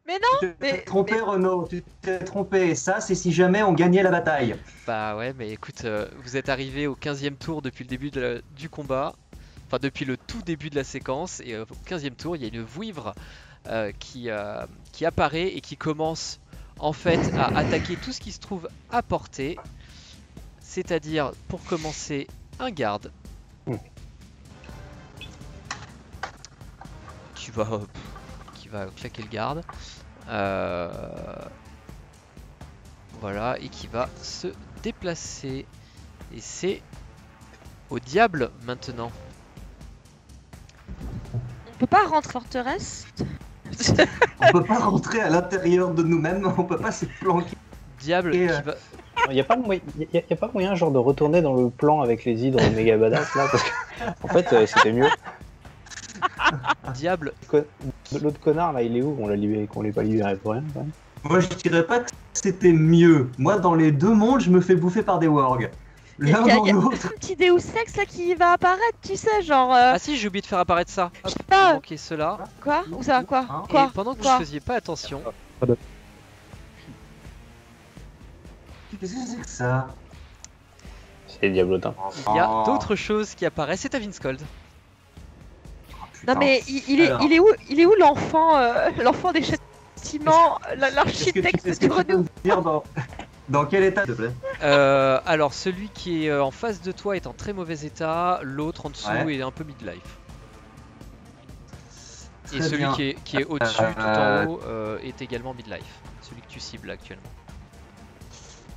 Mais non, Tu t'es mais, trompé, mais- Renaud, tu t'es trompé. Ça, c'est si jamais on gagnait la bataille. Bah ouais, mais écoute, vous êtes arrivé au 15e tour depuis le début du combat. Enfin, depuis le tout début de la séquence. Et au 15e tour, il y a une vouivre qui apparaît et qui commence en fait à attaquer tout ce qui se trouve à portée. C'est-à-dire, pour commencer, un garde. Qui va, qui va claquer le garde. Euh, Voilà, et qui va se déplacer. Et c'est au diable maintenant. on peut pas rentrer forteresse. On peut pas rentrer à l'intérieur de nous-mêmes, on peut pas se planquer. Diable Et, qui va. Il n'y a, y a pas moyen genre de retourner dans le plan avec les hydres méga badass là parce que en fait c'était mieux. Diable. L'autre connard là il est où? On l'a libéré, qu'on l'ait pas libéré pour rien quand même. Moi, je dirais pas que c'était mieux. Moi, dans les deux mondes, je me fais bouffer par des wargs. L'un Y a- dans y a- l'autre. Un petit Deus Ex là qui va apparaître, tu sais, genre. Ah si, j'ai oublié de faire apparaître ça. Hop, sais pas. il manquait cela. Quoi? Où ça? Quoi? Hein Et Quoi? pendant que vous Quoi? faisiez pas attention, Qu'est-ce que c'est que ça? C'est diablotin. il y a Oh. d'autres choses qui apparaissent. C'est à Vinskold. Non mais Alors. il est où l'enfant l'enfant des châtiments, Est-ce que l'architecte est-ce du que tu peux Renault? me dire dans quel état, s'il te plaît? Alors, celui qui est en face de toi est en très mauvais état. L'autre en dessous Ouais. est un peu midlife. Et Très celui bien. qui est au-dessus, tout en haut, est également midlife. Celui que tu cibles actuellement.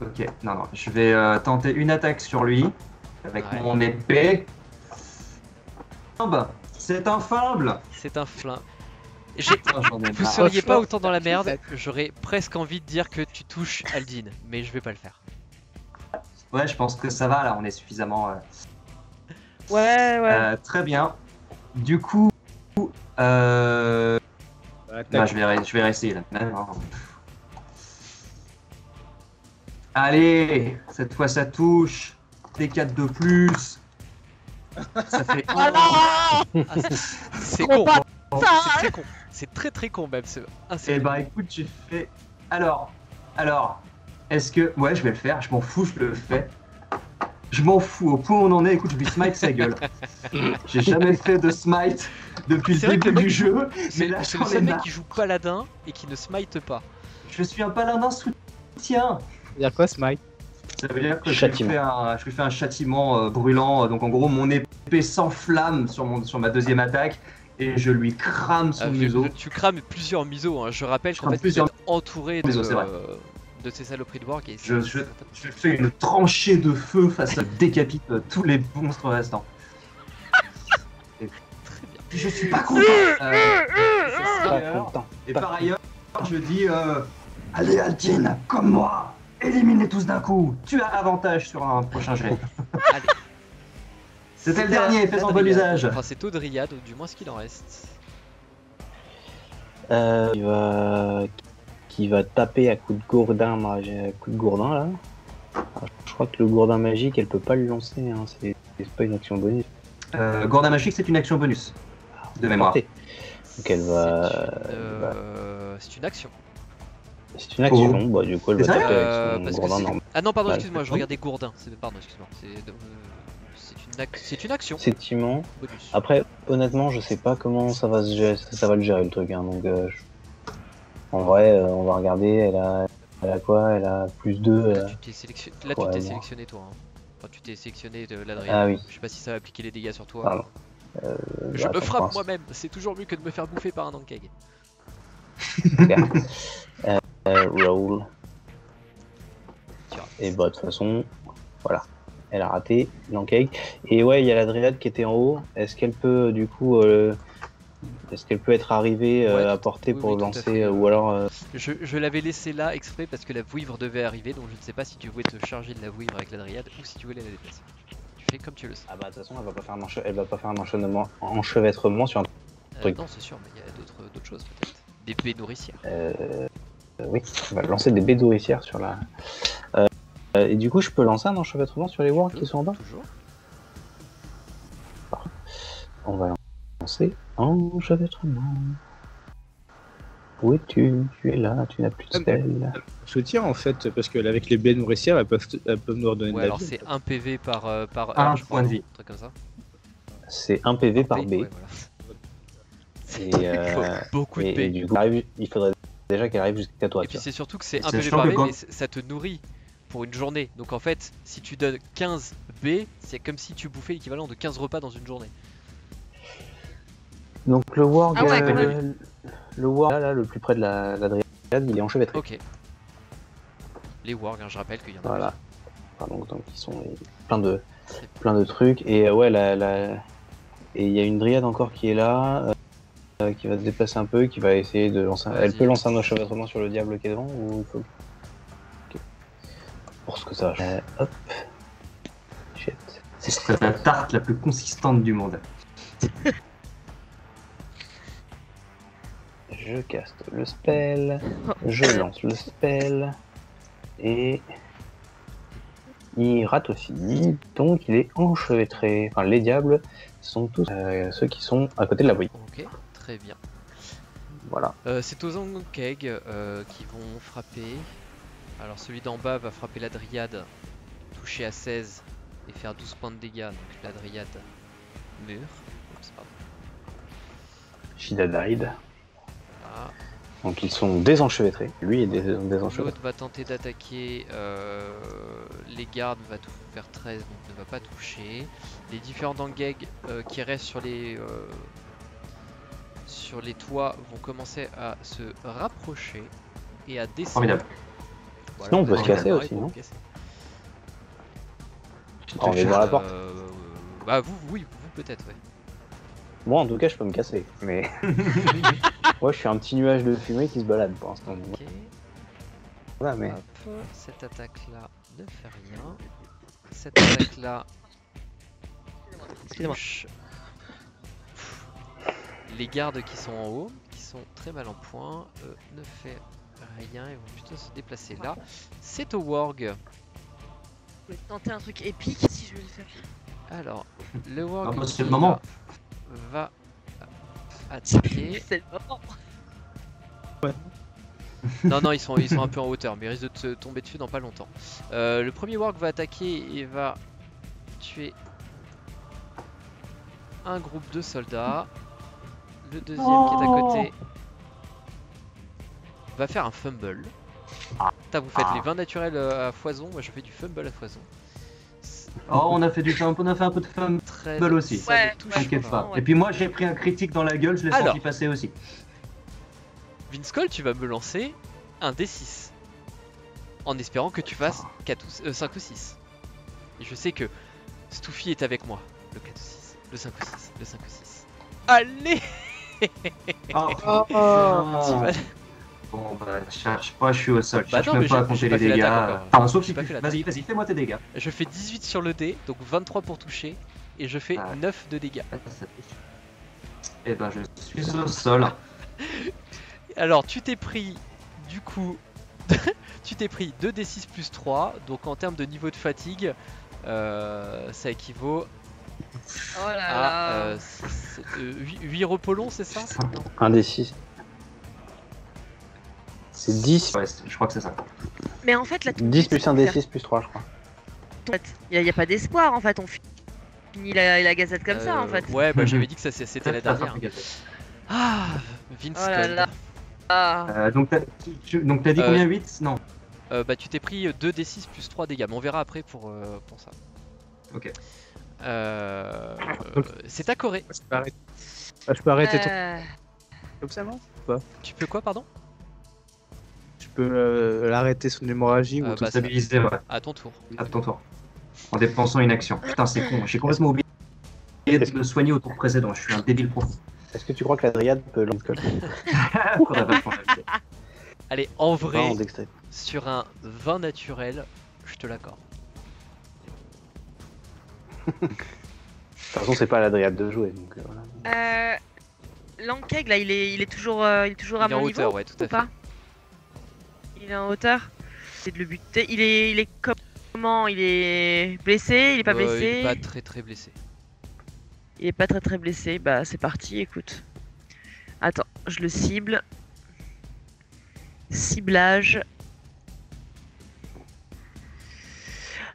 Ok, non, je vais tenter une attaque sur lui avec Ouais. mon épée. C'est un faible. C'est un flingue. J'en ai Vous marre. seriez pas autant dans la merde, j'aurais presque envie de dire que tu touches Aldin, mais je vais pas le faire. Ouais, je pense que ça va là, on est suffisamment. Ouais. Très bien. Du coup, bah, je vais rester là. Même, hein. Allez, cette fois ça touche. D4 de plus. Ça fait Voilà. Ah, c'est con, Combat c'est ça. très con, c'est très con même. Eh bah écoute, j'ai fait. Alors, est-ce que. Ouais, je vais le faire, je m'en fous, je le fais. Je m'en fous, au point où on en est, écoute, je lui smite sa gueule. J'ai jamais fait de smite depuis C'est le vrai que début le du jeu, mais C'est là c'est j'en le ai seul mec marre. qui joue paladin et qui ne smite pas. Je suis un paladin soutien. dire quoi, Smite? Ça veut dire que Châtiment. je lui fais un châtiment brûlant, donc en gros mon épée s'enflamme sur ma deuxième attaque et je lui crame son museau. Tu crames plusieurs museaux, hein. Je rappelle Je qu'en crame fait vous plusieurs êtes entouré museaux, c'est vrai. de ces saloperies de warg et Je fais une tranchée de feu face à décapite tous les monstres restants. Et très bien. je suis pas content. Pas content. Et par ailleurs, je dis allez Altine, comme moi, éliminez tous d'un coup. Tu as avantage sur un prochain jet. Allez. C'était le dernier, fais-en bon usage. Enfin c'est au Dryad, ou du moins ce qu'il en reste. Qui va taper à coup de gourdin, là. Alors, je crois que le gourdin magique, elle peut pas le lancer, hein. C'est pas une action bonus. Gourdin magique, c'est une action bonus. De mémoire. Portée. Donc elle va. C'est une action. C'est une action, bah du coup elle va C'est taper Euh, avec parce son que gourdin c'est- normal. Ah non, pardon, Bah, excuse-moi, je oui. regardais Gourdin. Pardon, excuse-moi. C'est une action. Effectivement. Bonus. Après, honnêtement, je sais pas comment ça va se gérer, ça va le gérer le truc, hein, donc en vrai, on va regarder, elle a quoi? Elle a plus 2. Là, tu t'es Ouais, bon. sélectionné toi. Hein. Enfin, tu t'es sélectionné de l'Adrien. Ah oui. Je sais pas si ça va appliquer les dégâts sur toi. Pardon. Je Bah, me attends, frappe mince. moi-même. C'est toujours mieux que de me faire bouffer par un Ankeg. Roll. Tu rates. Et bah de toute façon, voilà. Elle a raté l'encake. Et ouais, il y a la Dryade qui était en haut. Est-ce qu'elle peut du coup est-ce qu'elle peut être arrivée Ouais, à portée oui, pour oui, tout à lancer fait. ou alors Je l'avais laissé là exprès parce que la vouivre devait arriver, donc je ne sais pas si tu voulais te charger de la vouivre avec la Dryade ou si tu voulais la déplacer. Tu fais comme tu le sais. Ah bah de toute façon, elle va pas faire un enchevêtrement sur un truc. Non, c'est sûr, mais il y a d'autres choses peut-être. Des baies nourricières. Oui, on va lancer des baies nourricières sur la. Et du coup, je peux lancer un enchevêtrement sur les wargs qui sont en bas. Toujours. On va lancer un enchevêtrement. Oui, tu es là, tu n'as plus de spell. Soutien en fait, parce qu'avec les baies nourricières, elles peuvent nous redonner de Ouais, la alors vie. c'est 1 PV par heure, Un je crois, point de non, vie. un truc comme ça. C'est 1 PV par B, B. ouais, voilà. Et, Faut beaucoup de et B. du coup, il faudrait déjà qu'elle arrive jusqu'à toi. Et Tu puis vois. c'est surtout que c'est Et 1 PV sachant par que B, quand- mais ça te nourrit pour une journée. Donc en fait, si tu donnes 15 B, c'est comme si tu bouffais l'équivalent de 15 repas dans une journée. Donc le warg, Ah ouais, quand même. le warg là, le plus près de la dryade, il est enchevêtré. Ok. Les wargs, hein, je rappelle qu'il y en a. Voilà. Enfin, donc ils sont plein de trucs. Et ouais, et il y a une dryade encore qui est là, qui va se déplacer un peu, qui va essayer de lancer. Elle Vas-y. peut lancer un enchevêtrement sur le diable qui est devant ou il faut. Ok. Pour ce que ça va. Hop. Shit. Ce serait la tarte la plus consistante du monde. Je caste le spell, je lance le spell, et il rate aussi, donc il est enchevêtré. Enfin, les diables sont tous ceux qui sont à côté de la bouille. Ok, très bien. Voilà. C'est aux Ankeg qui vont frapper. Alors celui d'en bas va frapper la dryade, toucher à 16 et faire 12 points de dégâts. Donc la dryade meurt. Oups, pardon. Shida died. Ah. Donc ils sont désenchevêtrés. Lui est désenchevêtré. L'autre va tenter d'attaquer les gardes, va tout faire 13, donc ne va pas toucher. Les différents Dangeg qui restent sur les toits vont commencer à se rapprocher et à descendre. Formidable. Voilà, Sinon, on peut vous se avez casser démarré aussi, pour non vous casser. On est dans la porte. Bah vous, oui, vous peut-être, ouais. Moi en tout cas je peux me casser. Mais moi je suis un petit nuage de fumée qui se balade pour l'instant. Ok. Voilà, mais Hop, cette attaque-là ne fait rien. Cette attaque-là Excusez-moi. touche les gardes qui sont en haut, qui sont très mal en point, ne fait rien, ils vont plutôt se déplacer là. C'est au warg. Je vais tenter un truc épique si je vais le faire. Alors, le warg bah, c'est qui le moment. va attaquer. C'est le moment. Non, non, ils sont un peu en hauteur, mais ils risquent de te tomber dessus dans pas longtemps. Le premier warg va attaquer et va tuer un groupe de soldats. Le deuxième qui est à côté va faire un fumble. Putain, vous faites les 20 naturels à foison, moi je fais du fumble à foison. Oh, on a fait un peu de fumble 13, aussi. ça Ouais, ne touche T'inquiète pas. pas. Et puis moi j'ai pris un critique dans la gueule, je l'ai Alors. senti passer aussi. Vince Cole, tu vas me lancer un D6 en espérant que tu fasses 4 ou, 5 ou 6. Et je sais que Stouffy est avec moi. Le 4 ou 6, le 5 ou 6, le 5 ou 6. Allez. Oh, Tu vas- Bon bah cherche pas, je suis au sol, je Bah cherche non, même mais pas à j'ai compter pas les fait dégâts. l'attaque encore. Enfin, sauf J'ai si pas tu... fait l'attaque. Vas-y, fais-moi tes dégâts. Je fais 18 sur le dé, donc 23 pour toucher. Et je fais Ah ouais. 9 de dégâts. Et ben je suis au sol. Alors tu t'es pris du coup tu t'es pris 2d6 plus 3, donc en termes de niveau de fatigue ça équivaut Oh là à là. 8 repos longs, c'est ça? Putain. un des 6. C'est 10. Ouais, je crois que c'est ça. Mais en fait, là, tout 10 plus un des 6 plus 3 je crois. il n'y a pas d'espoir en fait. On finit la gazette comme ça en fait. Ouais, bah j'avais dit que ça c'était la dernière. Ah, Vince Oh là Cole. là. Ah. Donc t'as dit combien 8? Non. Bah tu t'es pris 2d6 plus 3 dégâts, mais on verra après pour ça. Ok. C'est ta Corée. Je peux arrêter ton... Euh, comme ça, non? Tu peux quoi, pardon? Je peux l'arrêter son hémorragie ou Bah, tout ça- Stabiliser, ouais. À ton tour. À ton tour. En dépensant une action. Putain, c'est con. J'ai complètement oublié de me soigner au tour précédent. Je suis un débile profond. Est-ce que tu crois que la dryade peut l'encoller? Faudrait vachement l'ajouter. Allez, en vrai, En dextérité. sur un 20 naturel, je te l'accorde. De toute façon, c'est pas à la dryade de jouer. Donc, voilà. Lankeg là, il est toujours à Il est mon en niveau hauteur, ouais, tout à ou pas? fait. Il est en hauteur. C'est de le buter. Il est comment? Il est blessé? Il est pas blessé? Il est pas très blessé. Il est pas très blessé. Bah c'est parti. Écoute. Attends, je le cible. Ciblage.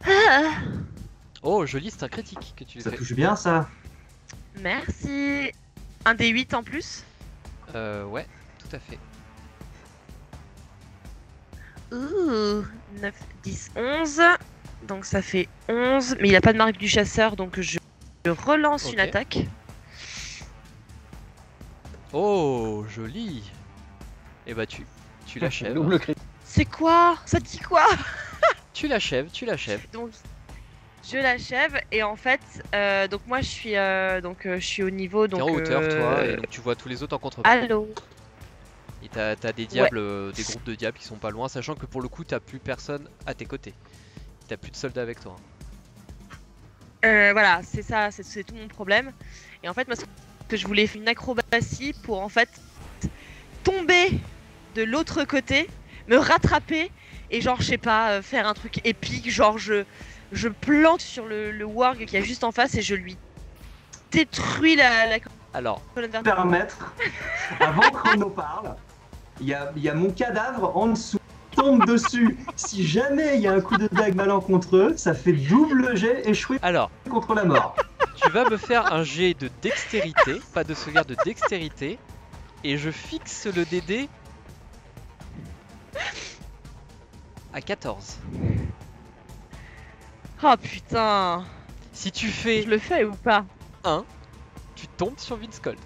Ah, Oh, joli, c'est un critique que tu Ça fais. touche bien ça. merci. Un des 8 en plus. Ouais, tout à fait. Ouh, 9, 10, 11. Donc ça fait 11. Mais il a pas de marque du chasseur, donc je relance une Ok. attaque. Oh, joli. Et bah tu l'achèves. Double crit. C'est quoi? Ça dit quoi? Tu l'achèves, tu l'achèves. Donc je l'achève et en fait, donc moi je suis, je suis au niveau T'es donc. en hauteur toi, et donc tu vois tous les autres en contrebas. Allô. Et t'as des diables, des groupes de diables qui sont pas loin, sachant que pour le coup t'as plus personne à tes côtés. T'as plus de soldats avec toi. Voilà, c'est ça, c'est tout mon problème. Et en fait, moi, ce que je voulais faire une acrobatie pour en fait tomber de l'autre côté, me rattraper et genre, je sais pas, faire un truc épique, genre je plante sur le warg qui est juste en face et je lui détruis la Alors, colonne vertébrale. Permettre, avant qu'on en parle, il y a mon cadavre en dessous. Tombe dessus. Si jamais il y a un coup de dague malencontreux, ça fait double jet échoué alors, contre la mort. tu vas me faire un jet de dextérité, pas de sauvegarde, de dextérité, et je fixe le DD à 14. Oh putain, Si tu fais je le fais ou pas? 1, tu tombes sur Vince Cold.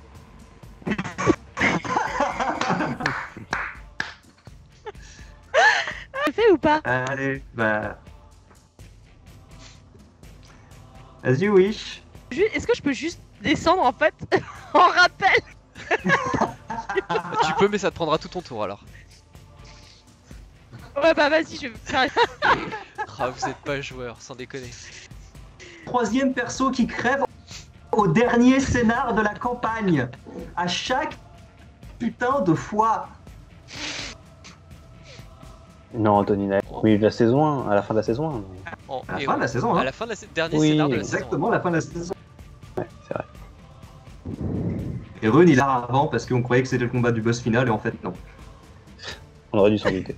Je le fais ou pas? Allez, bah. As you wish. Est-ce que je peux juste descendre en fait en rappel? Tu peux, mais ça te prendra tout ton tour alors. Ouais bah vas-y, je vais faire. Ah, vous êtes pas joueur, sans déconner. Troisième perso qui crève au dernier scénar de la campagne. À chaque putain de fois. Non, Antonina. Oui, de la saison 1, à la fin de la saison 1. mais- En- À la et fin de la saison, à hein. la fin de dernier Oui, scénar de la saison. Exactement la fin de la saison. Ouais, c'est vrai. Et Rune, il a avant parce qu'on croyait que c'était le combat du boss final et en fait non. On aurait dû s'en douter.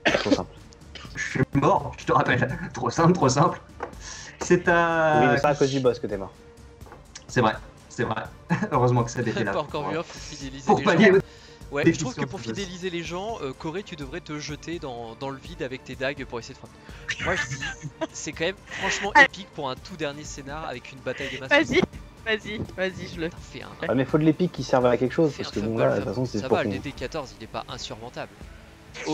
Trop simple. Je suis mort, je te rappelle. Trop simple, trop simple. C'est à. Oui, mais c'est à cause du boss que t'es mort. C'est vrai, c'est vrai. Heureusement que ça était là. Pas encore vu un pour fidéliser Pour les pallier gens. au Ouais, je déficient trouve que pour du boss. fidéliser les gens, Corée, tu devrais te jeter dans le vide avec tes dagues pour essayer de frapper. Moi je dis, c'est quand même franchement épique pour un tout dernier scénar avec une bataille de masse. Vas-y, je le Putain, fais un, Ah, mais faut de l'épique qui serve à quelque chose, fais parce un que bon, fumble, là, de toute façon, c'est ça pour va, le qu'on... DD14 il est pas insurmontable.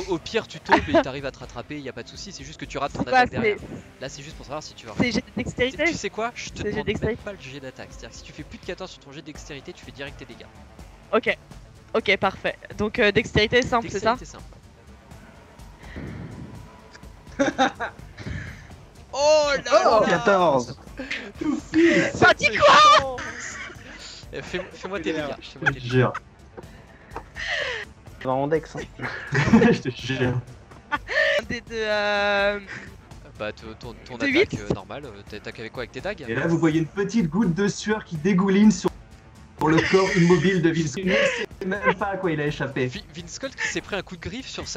Au pire, tu tombes et il t'arrive à te rattraper, y a pas de souci, c'est juste que tu rates ton Quoi, attaque c'est derrière. Là, c'est juste pour savoir si tu vas. jet de dextérité? Tu sais quoi? Je te C'est jet demande même dextérité. pas le jet d'attaque. C'est-à-dire que si tu fais plus de 14 sur ton jet de dextérité, tu fais direct tes dégâts. Ok, parfait. Donc dextérité simple, c'est ça? Dextérité simple. Oh là Oh, là 14 Ça dit quoi? Fais-moi tes dégâts. Fais-moi Je tes te dégâts. jure. En dex, hein. Je te jure. Un des deux. Bah, ton De attaque 8. normale, t'attaques avec quoi? Avec tes dagues? Et là, vous voyez une petite goutte de sueur qui dégouline sur le corps immobile de Vince. Il ne sait même pas à quoi il a échappé. Vince Colt qui s'est pris un coup de griffe sur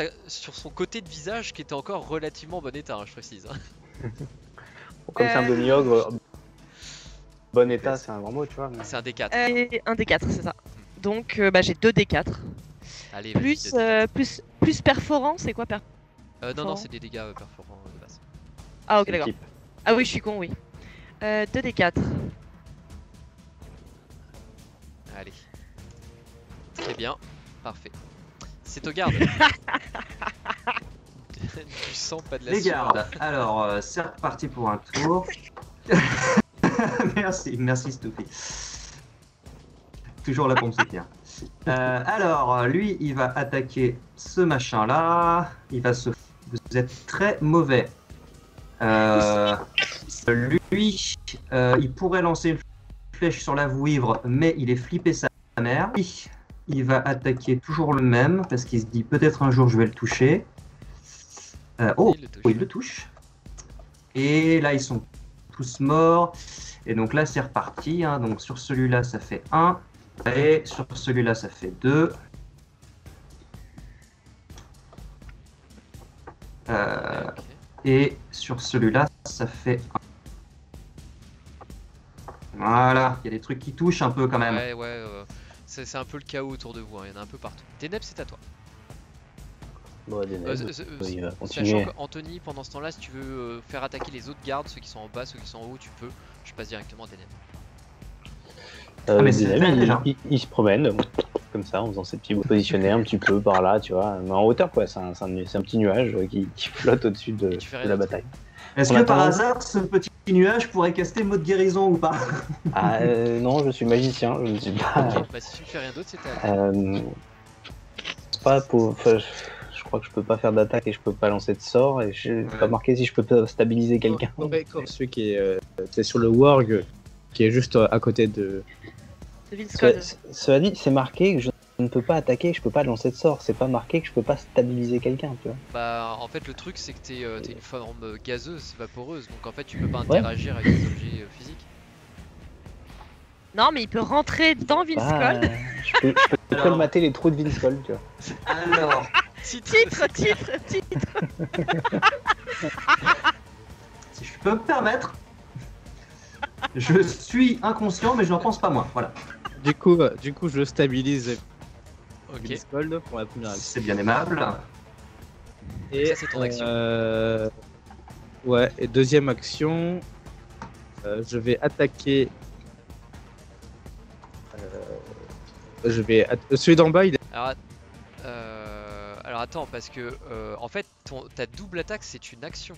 son côté de visage qui était encore relativement en bon état, hein, je précise. Comme c'est un demi-ogre, bon état, c'est un grand mot, tu vois. mais- C'est un D4. Un des 4, c'est ça. Donc bah, j'ai 2 des 4. Allez, vas-y, Plus, 2D4. plus perforant, c'est quoi perforant? Non, non, perforant. c'est des dégâts perforants de base. Ah ok, c'est d'accord. type. Ah oui, je suis con, oui. 2 des 4. Allez. Très bien, parfait. C'est au garde. Du sang, pas de la Les sueur. gardes, alors c'est reparti pour un tour. merci Stuffy. Toujours là pour me soutenir. Alors, lui, il va attaquer ce machin-là. Il va se... Vous êtes très mauvais. Lui, il pourrait lancer une flèche sur la vouivre, mais il est flippé sa mère. Lui, il va attaquer toujours le même, parce qu'il se dit peut-être un jour je vais le toucher. Oh, Il le touche. il le touche. Et là, ils sont tous morts. Et donc là, c'est reparti. Hein. Donc sur celui-là, ça fait 1. Et sur celui-là, ça fait 2. Ok. Et sur celui-là, ça fait... Voilà, il y a des trucs qui touchent un peu quand même. Ouais, c'est un peu le chaos autour de vous, hein, il y en a un peu partout. Ténèbres, c'est à toi. Bon, des Euh, nègres, z- z- il va Sachant continuer. qu'Anthony, pendant ce temps-là, si tu veux faire attaquer les autres gardes, ceux qui sont en bas, ceux qui sont en haut, tu peux. Je passe directement à Ténèbres. Ah, mais Des c'est nègres, fait, déjà. il se promène comme ça en faisant ses petits positionnés un petit peu par là, tu vois, mais en hauteur quoi. C'est un petit nuage qui flotte au-dessus de Et tu fais rien la d'autre. bataille. Est-ce En que par attendant- hasard, ce petit nuage pourrait caster mot de guérison ou pas? Ah non, je suis magicien, je ne suis pas. Ok, bah si tu ne fais rien d'autre, c'était à toi. Pas pour. Enfin, je crois que je peux pas faire d'attaque et je peux pas lancer de sort et je n'ai pas marqué si je peux pas stabiliser quelqu'un. Celui qui est c'est sur le warg qui est juste à côté de. De Vince Code. Cela dit, c'est marqué que je ne peux pas attaquer, je peux pas lancer de sort. C'est pas marqué que je peux pas stabiliser quelqu'un, tu vois. Bah en fait le truc c'est que t'es une forme gazeuse, vaporeuse, donc en fait tu peux pas interagir avec des objets physiques. Non, mais il peut rentrer dans Vince Bah, Code. je peux Alors. colmater les trous de Vince Cole, tu vois. Alors, Titre. si je peux me permettre, je suis inconscient, mais je n'en pense pas moins. Voilà, Du coup, je stabilise Ok, Vince pour la première action. c'est bien aimable. Et ça, c'est ton action. Ouais, et deuxième action, je vais attaquer. Celui d'en bas, il est. alors attends parce que en fait ta double attaque c'est une action.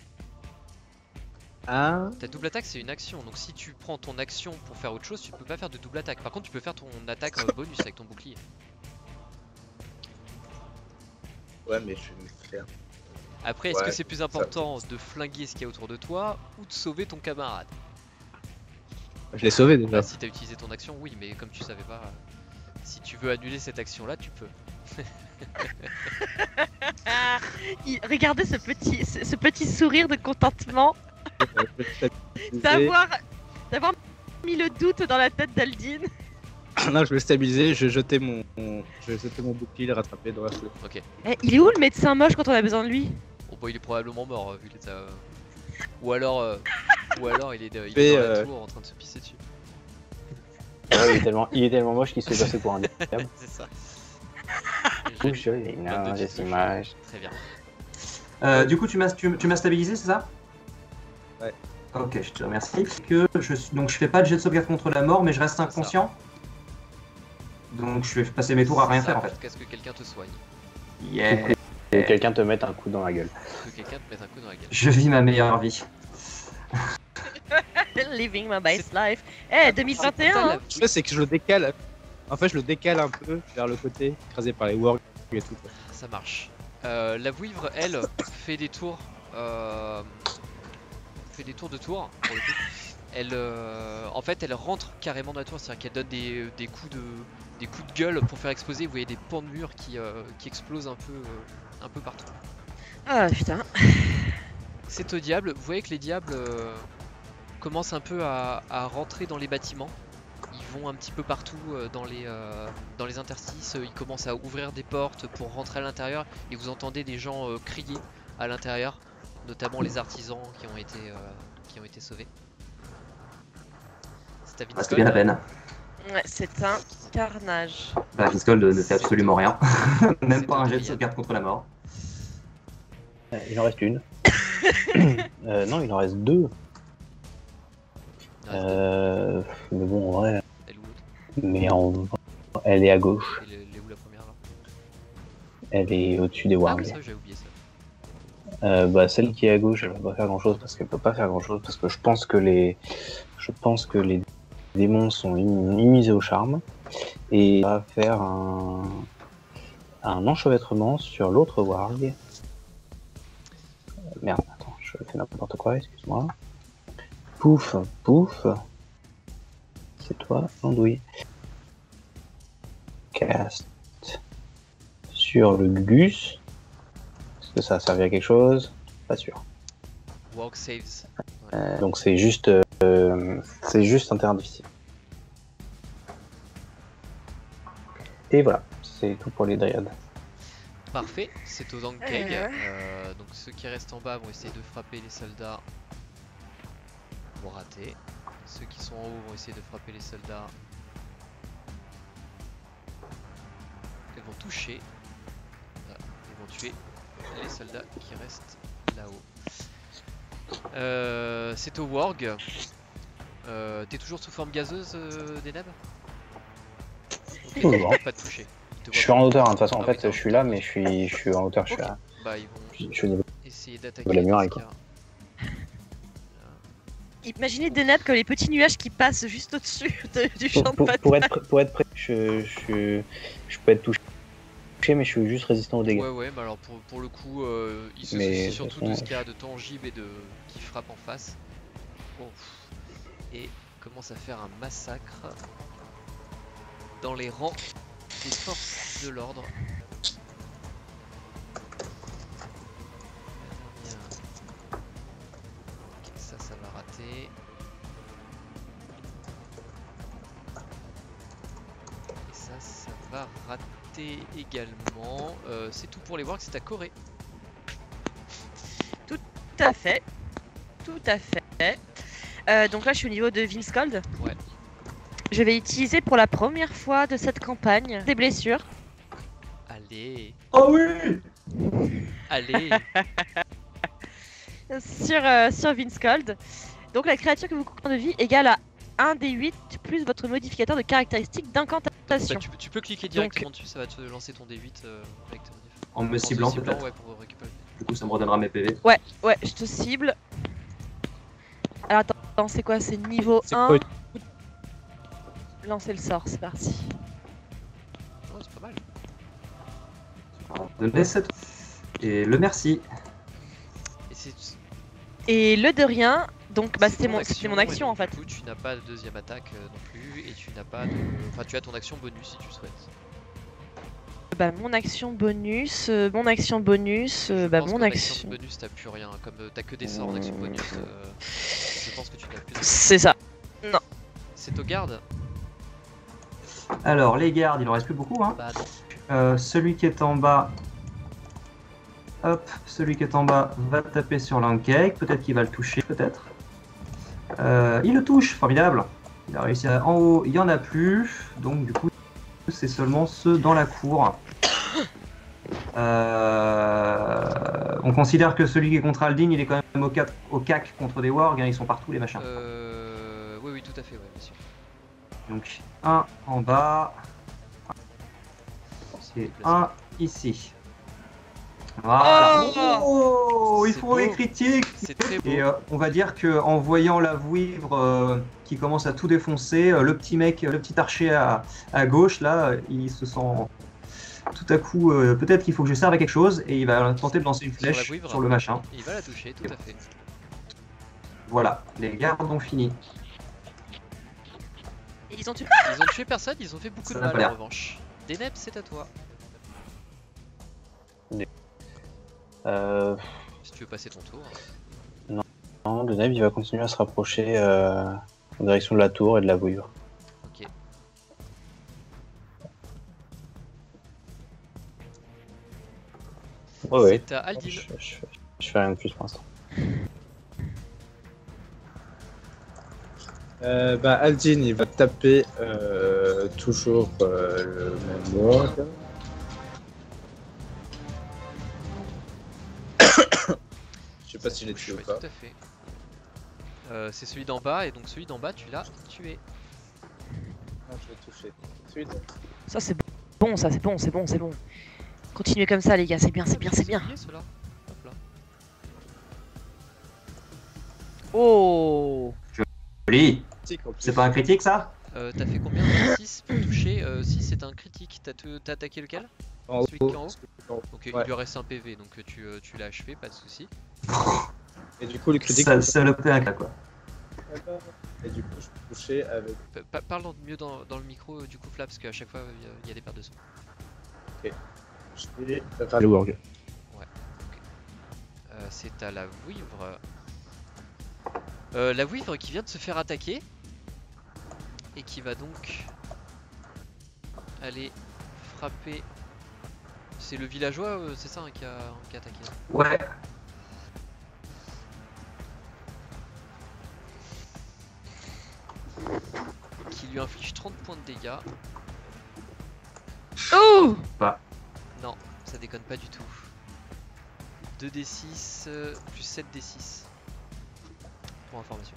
Ah, Ta double attaque c'est une action, donc si tu prends ton action pour faire autre chose, tu peux pas faire de double attaque. Par contre tu peux faire ton attaque bonus avec ton bouclier. ouais, mais je vais me faire. Après est-ce Ouais, que c'est plus important de flinguer ce qu'il y a autour de toi ou de sauver ton camarade? Je l'ai sauvé déjà. Bah si t'as utilisé ton action oui, mais comme tu savais pas, si tu veux annuler cette action là tu peux. Regardez ce petit sourire de contentement Je vais d'avoir mis le doute dans la tête d'Aldine. Non, je vais le stabiliser, je vais jeter mon bouclier, le rattraper dans la foulée. Ok. Eh, il est où le médecin moche quand on a besoin de lui? Bon bah il est probablement mort vu l'état. Ou alors il est Mais, dans la tour en train de se pisser dessus. Ouais, il est tellement moche qu'il se fait passer pour un diable. C'est ça. Ouh, joli, non, j'ai cette image. Très bien. Du coup, tu m'as stabilisé, c'est ça? Ouais. Ok, je te remercie. Donc je fais pas de jet de sauvegarde contre la mort, mais je reste inconscient. Donc je vais passer mes tours à rien Ça, faire en fait. Jusqu'à ce que quelqu'un te soigne. Yeah. Et quelqu'un te mette un coup dans la gueule. Que quelqu'un te mette un coup dans la gueule. Je vis ma meilleure vie. Living my best life. Eh, 2021 hein. Ce que je fais, c'est que je le décale. En fait, je le décale un peu vers le côté, écrasé par les wargs et tout. Quoi. Ça marche. La vouivre, elle, fait des tours. Fait des tours de tour, pour le coup. Elle, en fait, elle rentre carrément dans la tour, c'est-à-dire qu'elle donne des coups de gueule pour faire exploser. Vous voyez des pans de murs qui explosent un peu partout. Ah putain. C'est au diable. Vous voyez que les diables commencent un peu à rentrer dans les bâtiments. Ils vont un petit peu partout dans les interstices. Ils commencent à ouvrir des portes pour rentrer à l'intérieur. Et vous entendez des gens crier à l'intérieur, notamment les artisans qui ont été sauvés. C'est à Ah, c'était bien la peine. Ouais, c'est un carnage. Bah, Viscold ne fait absolument rien. Même C'est pas un jet de brillant. sauvegarde contre la mort. Il en reste une. Non, il en reste deux. Il en reste deux. Mais bon, en vrai, Elle ou l'autre. mais elle est à gauche. Elle est où la première là? Elle est au-dessus des Ah wargs. oui, ça j'avais oublié ça. Bah, celle qui est à gauche, elle va pas faire grand chose parce qu'elle peut pas faire grand chose parce que je pense que les démons sont immunisés au charme et on va faire un enchevêtrement sur l'autre warg. Merde, attends, je fais n'importe quoi, excuse-moi. Pouf, pouf. C'est toi, l'andouille. Cast sur le Gugus. Est-ce que ça a servi à quelque chose? Pas sûr. Walk saves. Donc c'est juste un terrain difficile. Et voilà, c'est tout pour les dryades. Parfait, c'est aux Ankeg. Donc ceux qui restent en bas vont essayer de frapper les soldats. Vont rater. Ceux qui sont en haut vont essayer de frapper les soldats. Ils vont toucher. Voilà. Ils vont tuer les soldats qui restent là-haut. C'est au Warg. T'es toujours sous forme gazeuse, Deneb? Toujours. Pas de toucher. Je suis en hauteur, hein, de toute façon, Ah en oui, fait, t'es en je suis là, mais je suis en hauteur, je suis, Ok. à- Bah ils vont je suis au niveau essayer d'attaquer de la muraille, quoi. Imaginez Deneb comme les petits nuages qui passent juste au-dessus du champ de Pour bataille. être prêt, je peux être touché, mais je suis juste résistant aux dégâts. Ouais, mais alors pour le coup, il se Mais, soucie surtout de toute de façon, ce qu'il y a de tangible et de qui frappe en face. Bon. Et commence à faire un massacre dans les rangs des forces de l'ordre. Ok, ça va rater. Et ça va rater également. C'est tout pour les Wargs, c'est à Corée. Tout à fait. Tout à fait. Donc là, je suis au niveau de Vinskold. Ouais. Je vais utiliser pour la première fois de cette campagne des blessures. Allez, Oh oui! allez. sur Vinskold. Donc la créature que vous courez de vie égale à 1 des 8 plus votre modificateur de caractéristique Bah, d'incantation. tu peux cliquer directement dessus, ça va te lancer ton D8 avec ton diff. En me En ciblant te peut-être. ouais, pour récupérer. Du coup, ça me redonnera mes PV. Ouais, je te cible. Alors attends, c'est quoi? C'est niveau C'est 1. quoi Lancer le sort, c'est parti. Oh, c'est pas mal. Donnez 7. Et le merci. Et c'est Et le de rien, donc bah, c'est c'était ton mon action et en fait. Du coup, tu n'as pas de deuxième attaque non plus, et tu n'as pas de. Enfin, tu as ton action bonus si tu souhaites. Bah mon action bonus, mon action bonus, Je bah pense mon qu'en action. bonus, t'as plus rien. Comme t'as que des sorts en action bonus, je pense que tu n'as plus de. C'est ça. C'est au garde? Alors, les gardes, il en reste plus beaucoup. Hein. Bah non. Celui qui est en bas. Hop, celui qui est en bas va taper sur l'Ankeg. Peut-être qu'il va le toucher, peut-être. Il le touche, formidable. Il a réussi à... En haut, il n'y en a plus. Donc, du coup, c'est seulement ceux dans la cour. On considère que celui qui est contre Aldin, il est quand même au CAC contre des wargs. Hein, ils sont partout, les machins. Oui, tout à fait, ouais, bien sûr. Donc, un en bas. Et un ici. Voilà. Oh, ils C'est font des beau. critiques. C'est très beau. Et on va dire que en voyant la vouivre qui commence à tout défoncer, le petit mec, le petit archer à gauche là, il se sent tout à coup peut-être qu'il faut que je serve à quelque chose et il va tenter de lancer une Sur la flèche vouivre. sur le machin. Il va la toucher, tout à fait. Voilà, les gardes ont fini. Et ils ont tué. Ils ont tué personne, ils ont fait beaucoup Ça de n'a mal pas l'air. en revanche. Deneb, c'est à toi. Si tu veux passer ton tour. Non, le Neb il va continuer à se rapprocher en direction de la tour et de la vouivre. Ok. Ouais. C'est à Aldin. Je fais rien de plus pour l'instant. Aldin il va taper toujours le même ward. Je sais pas si je l'ai tué ou Ouais, pas. tout à fait. C'est celui d'en bas, et donc celui d'en bas, tu l'as tué. Non, je l'ai touché. Ensuite, Ça c'est bon, ça c'est bon, c'est bon, c'est bon. Continuez comme ça les gars, c'est bien, c'est bien, c'est bien. Ceux-là. Hop là. Oh. Joli. critique en plus. C'est pas un critique ça? T'as fait combien? 6 pour toucher. 6 c'est un critique. T'as attaqué lequel? En Celui qui est en haut. parce que- non. Ok, Ouais. il lui reste un PV, donc tu l'as achevé, pas de soucis. Et du coup, le critique. Ça le fait un cas quoi. Et du coup, je peux toucher avec. Parle mieux dans le micro du coup, Flap, parce qu'à chaque fois il y a des pertes de son. Je vais faire le warg. C'est à la vouivre. La vouivre qui vient de se faire attaquer. Et qui va donc aller frapper C'est le villageois, c'est ça, hein, qui a attaqué. Ouais. Qui lui inflige 30 points de dégâts. Oh! Non, ça déconne pas du tout. 2d6 plus 7d6. Pour information.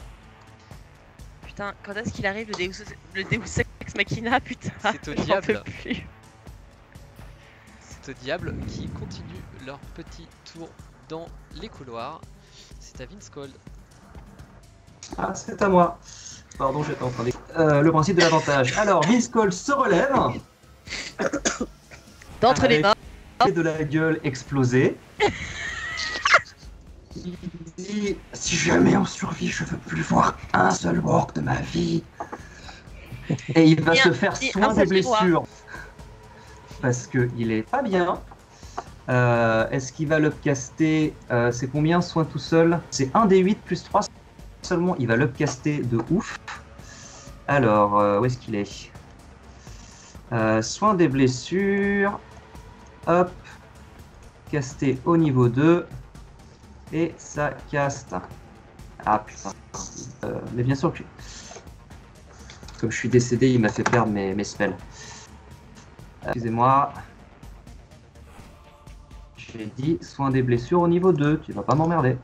Putain, quand est-ce qu'il arrive le Deus Ex Machina, putain? C'est au j'en diable. peux plus. C'est au diable qui continue leur petit tour dans les couloirs. C'est à Vince Cold. Ah, c'est à moi. Pardon, j'étais en train de... le principe de l'avantage. Alors, Vince Cole se relève. D'entre les morts. Et de la gueule explosée. Il dit, si jamais on survit, je veux plus voir un seul orc de ma vie. Et il va se faire soin des blessures. Parce qu'il est pas bien. Est-ce qu'il va l'upcaster? C'est combien soin tout seul? C'est 1 des 8 plus 3 seulement. Il va l'upcaster de ouf. Alors, où est-ce qu'il est, soin des blessures. Hop. Caster au niveau 2. Et ça caste. Ah putain. Mais bien sûr que... Comme je suis décédé, il m'a fait perdre mes spells. Excusez-moi. J'ai dit soin des blessures au niveau 2. Tu vas pas m'emmerder.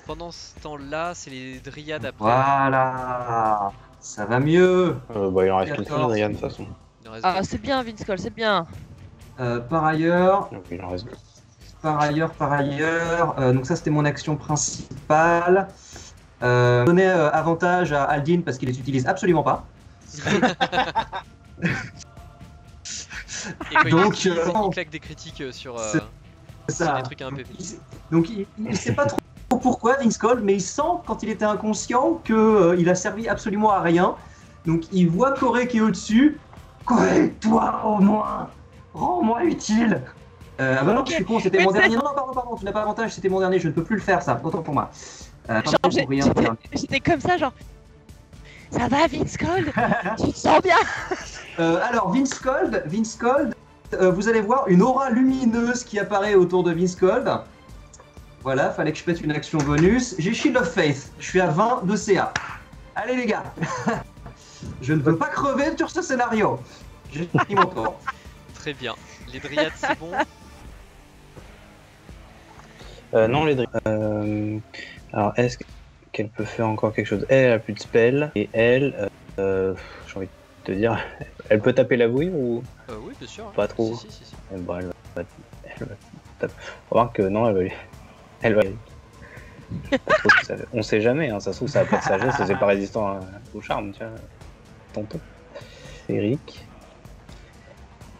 Pendant ce temps-là, c'est les dryades après. Voilà. Ça va mieux. Bah, il en reste qu'une seule, D'accord. Adrien, de toute façon. Il en reste Ah, deux. c'est bien, Vince Cole, c'est bien. Par ailleurs... Donc, il en reste deux. Par ailleurs, donc ça c'était mon action principale. Donner avantage à Aldin parce qu'il les utilise absolument pas. Et quand Donc, il utilise, il claque des critiques sur c'est ça. des trucs un peu. Donc il sait pas trop pourquoi Vince Cole, mais il sent quand il était inconscient que il a servi absolument à rien. Donc il voit Corée qui est au-dessus. Corée, toi au moins, rends-moi utile. Ah bah non, je suis con, c'était Mais mon c'est- dernier. Non, pardon, tu n'as pas avantage, c'était mon dernier, je ne peux plus le faire ça, autant pour moi. Genre, Pardon pour rien. j'étais comme ça, genre. Ça va, Vince Cole? Tu te sens bien? Alors, Vince Cold, vous allez voir une aura lumineuse qui apparaît autour de Vince Cold. Voilà, fallait que je pète une action bonus. J'ai Shield of Faith, je suis à 20 de CA. Allez les gars, je ne veux pas crever sur ce scénario. J'ai pris mon tour. Très bien. Les dryades, c'est bon. Non, les alors, est-ce qu'elle peut faire encore quelque chose? Elle a plus de spell. Et elle, j'ai envie de te dire, elle peut taper la bouille ou Oui, bien sûr. pas trop? Si. Bon, elle va taper. Remarque que non, elle va. Pas trop, on sait jamais, hein, ça se trouve, ça a pas de sagesse, c'est pas résistant au charme, tu vois. Tantôt. Eric.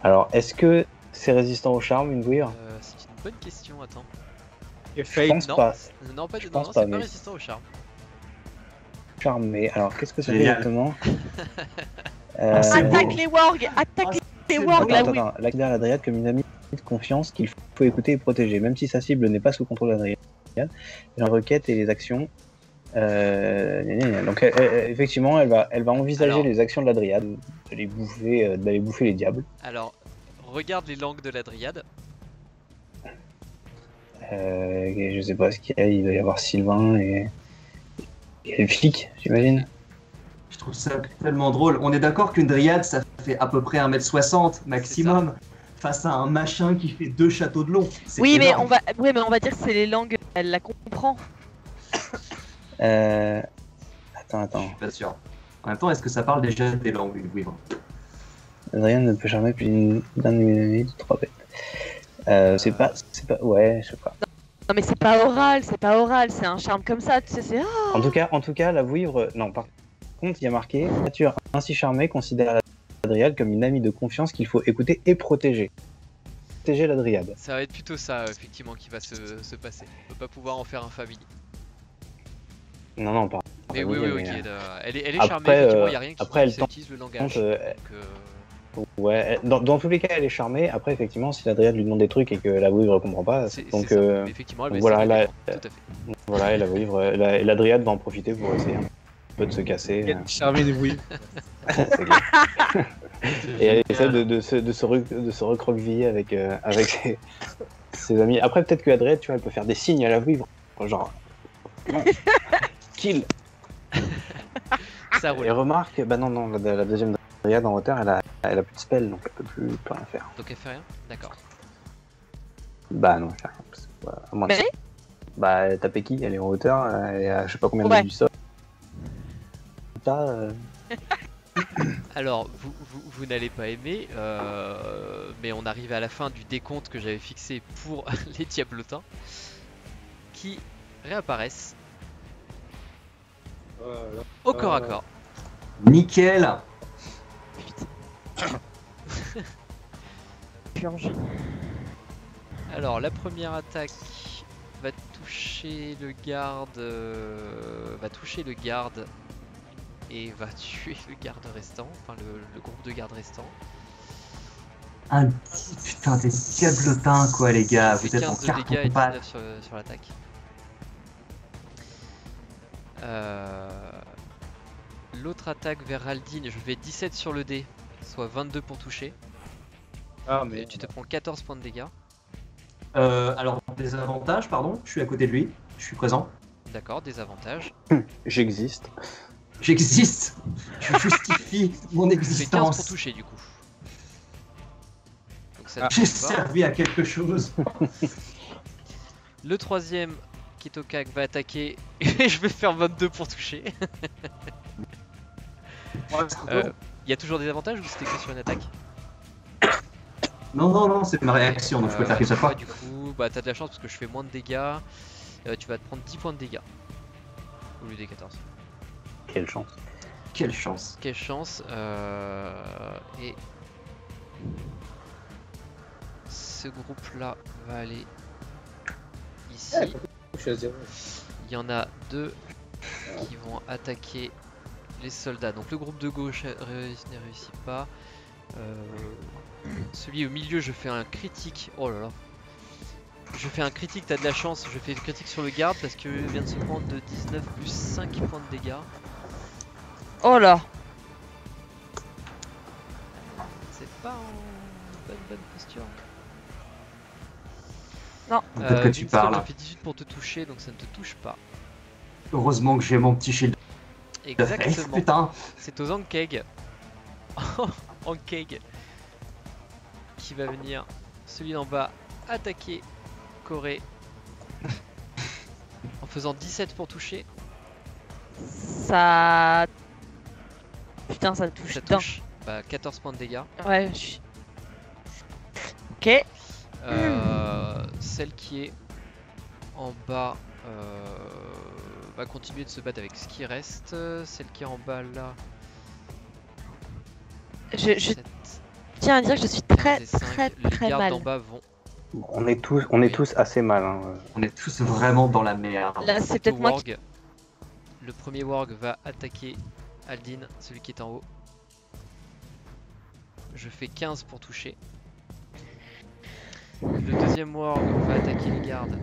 Alors, est-ce que c'est résistant au charme, une bouille? C'est une bonne question, attends. Et Je Fate, pense Non, pas. non, pas Je non, pense non, pas, c'est pas mais- résistant au charme. Charme, mais alors, qu'est-ce que ça fait Génial. exactement? c'est beau. Attaque les wargs! Attaque les c'est wargs, beau. là, Attends, oui! attends, la considère la Dryade comme une amie de confiance qu'il faut écouter et protéger, même si sa cible n'est pas sous contrôle de la Dryade. Les requêtes et les actions. Donc, effectivement, elle va envisager Alors. les actions de la Dryade, d'aller bouffer les diables. Alors, regarde les langues de la dryade. Je sais pas ce qu'il y a, il doit y avoir Sylvain et le flic, j'imagine. Je trouve ça tellement drôle. On est d'accord qu'une dryade, ça fait à peu près 1m60 maximum. Face à un machin qui fait 2 châteaux de long. C'est Oui, mais énorme. on va dire que c'est les langues, elle la comprend. Attends. Je suis pas sûr. En même temps, est-ce que ça parle déjà des langues, une vouivre? Adrien ne peut charmer plus d'un ennemi de 3 bêtes. C'est pas. Ouais, je sais pas. Non, mais c'est pas oral, c'est un charme comme ça, tu sais, c'est. Ah, En tout cas, la vouivre. Non, par contre, il y a marqué nature ainsi charmée considère la Dryade comme une amie de confiance qu'il faut écouter et protéger. Protéger la Dryade. Ça va être plutôt ça, effectivement, qui va se passer. On peut pas pouvoir en faire un family. Non, pas. Mais family, oui, mais, ok. Elle est après, charmée, effectivement, il n'y a rien qui après, elle tente- utilise le langage. tente, Donc, Ouais, dans tous les cas, elle est charmée. Après, effectivement, si la Dryade lui demande des trucs et que la vouivre ne comprend pas, c'est donc ça. Mais effectivement, elle va voilà, essayer de là, répondre, tout à fait. voilà, et la vouivre, la Dryade va en profiter pour essayer un peu de se casser. charmé des bouilles. C'est clair. Et elle essaie de se recroqueviller avec, ses amis. Après, peut-être que Adrien, tu vois, elle peut faire des signes à la vouivre. Genre, non, kill. Ça roule. Et remarque, bah non, la deuxième dryade en hauteur, elle a plus de spell, donc elle peut plus rien faire. Donc elle fait rien. D'accord. Bah non, elle fait rien. Parce que, voilà, à moins de Mais ça. Bah, elle tapait qui? Elle est en hauteur, elle est à je sais pas combien de Ouais. du sol. Ça, Alors, vous n'allez pas aimer, mais on arrive à la fin du décompte que j'avais fixé pour les diablotins qui réapparaissent Voilà. au corps à corps. Nickel. Purge. Alors, la première attaque va toucher le garde, et va tuer le garde restant, enfin le groupe de gardes restant. Putain, des diablotins quoi les gars, Ça fait vous êtes en 15 de dégâts et carton-pâte. 19 sur l'attaque. L'autre attaque vers Aldine, je fais 17 sur le dé, soit 22 pour toucher. Ah, Et mais tu te prends 14 points de dégâts. Alors, des avantages, pardon, je suis à côté de lui, je suis présent. D'accord, des avantages. j'existe. J'existe. Je justifie mon Je fais 15 pour existence. toucher du coup. Donc ça ne J'ai touche pas. servi à quelque chose. Le troisième Kitokak va attaquer et je vais faire 22 pour toucher. Il y a toujours des avantages ou c'était que sur une attaque? Non, c'est ma réaction, donc je peux faire que ça fois. Du coup, bah t'as de la chance parce que je fais moins de dégâts. Tu vas te prendre 10 points de dégâts au lieu des 14. Quelle chance. Quelle chance. Quelle chance. Et ce groupe là va aller ici. je suis à 0. Il y en a deux qui vont attaquer les soldats. Donc le groupe de gauche ne réussit pas. Celui au milieu, je fais un critique. Oh là là. Je fais un critique, t'as de la chance. Je fais le critique sur le garde parce que vient de se prendre de 19 plus 5 points de dégâts. Oh là. C'est pas en bonne posture. Non. Peut-être que tu D'une seule, parles. ça fait 18 pour te toucher, donc ça ne te touche pas. Heureusement que j'ai mon petit shield de face, Exactement. putain. C'est aux Ankeg. Ankeg qui va venir, celui d'en bas, attaquer Corée en faisant 17 pour toucher. Ça. Putain, ça touche. Ça d'un. touche. Bah, 14 points de dégâts. Ouais, Ok. Celle qui est en bas va continuer de se battre avec ce qui reste. Celle qui est en bas là. Je 7, tiens à dire que je suis très 15 et 5. Les très gardes mal. d'en bas vont. On est tous assez mal. Hein. On est tous vraiment dans la merde. Là, c'est peut-être moi qui. Warg. Le premier Warg va attaquer Aldine, celui qui est en haut. Je fais 15 pour toucher. Le deuxième Warg va attaquer les gardes.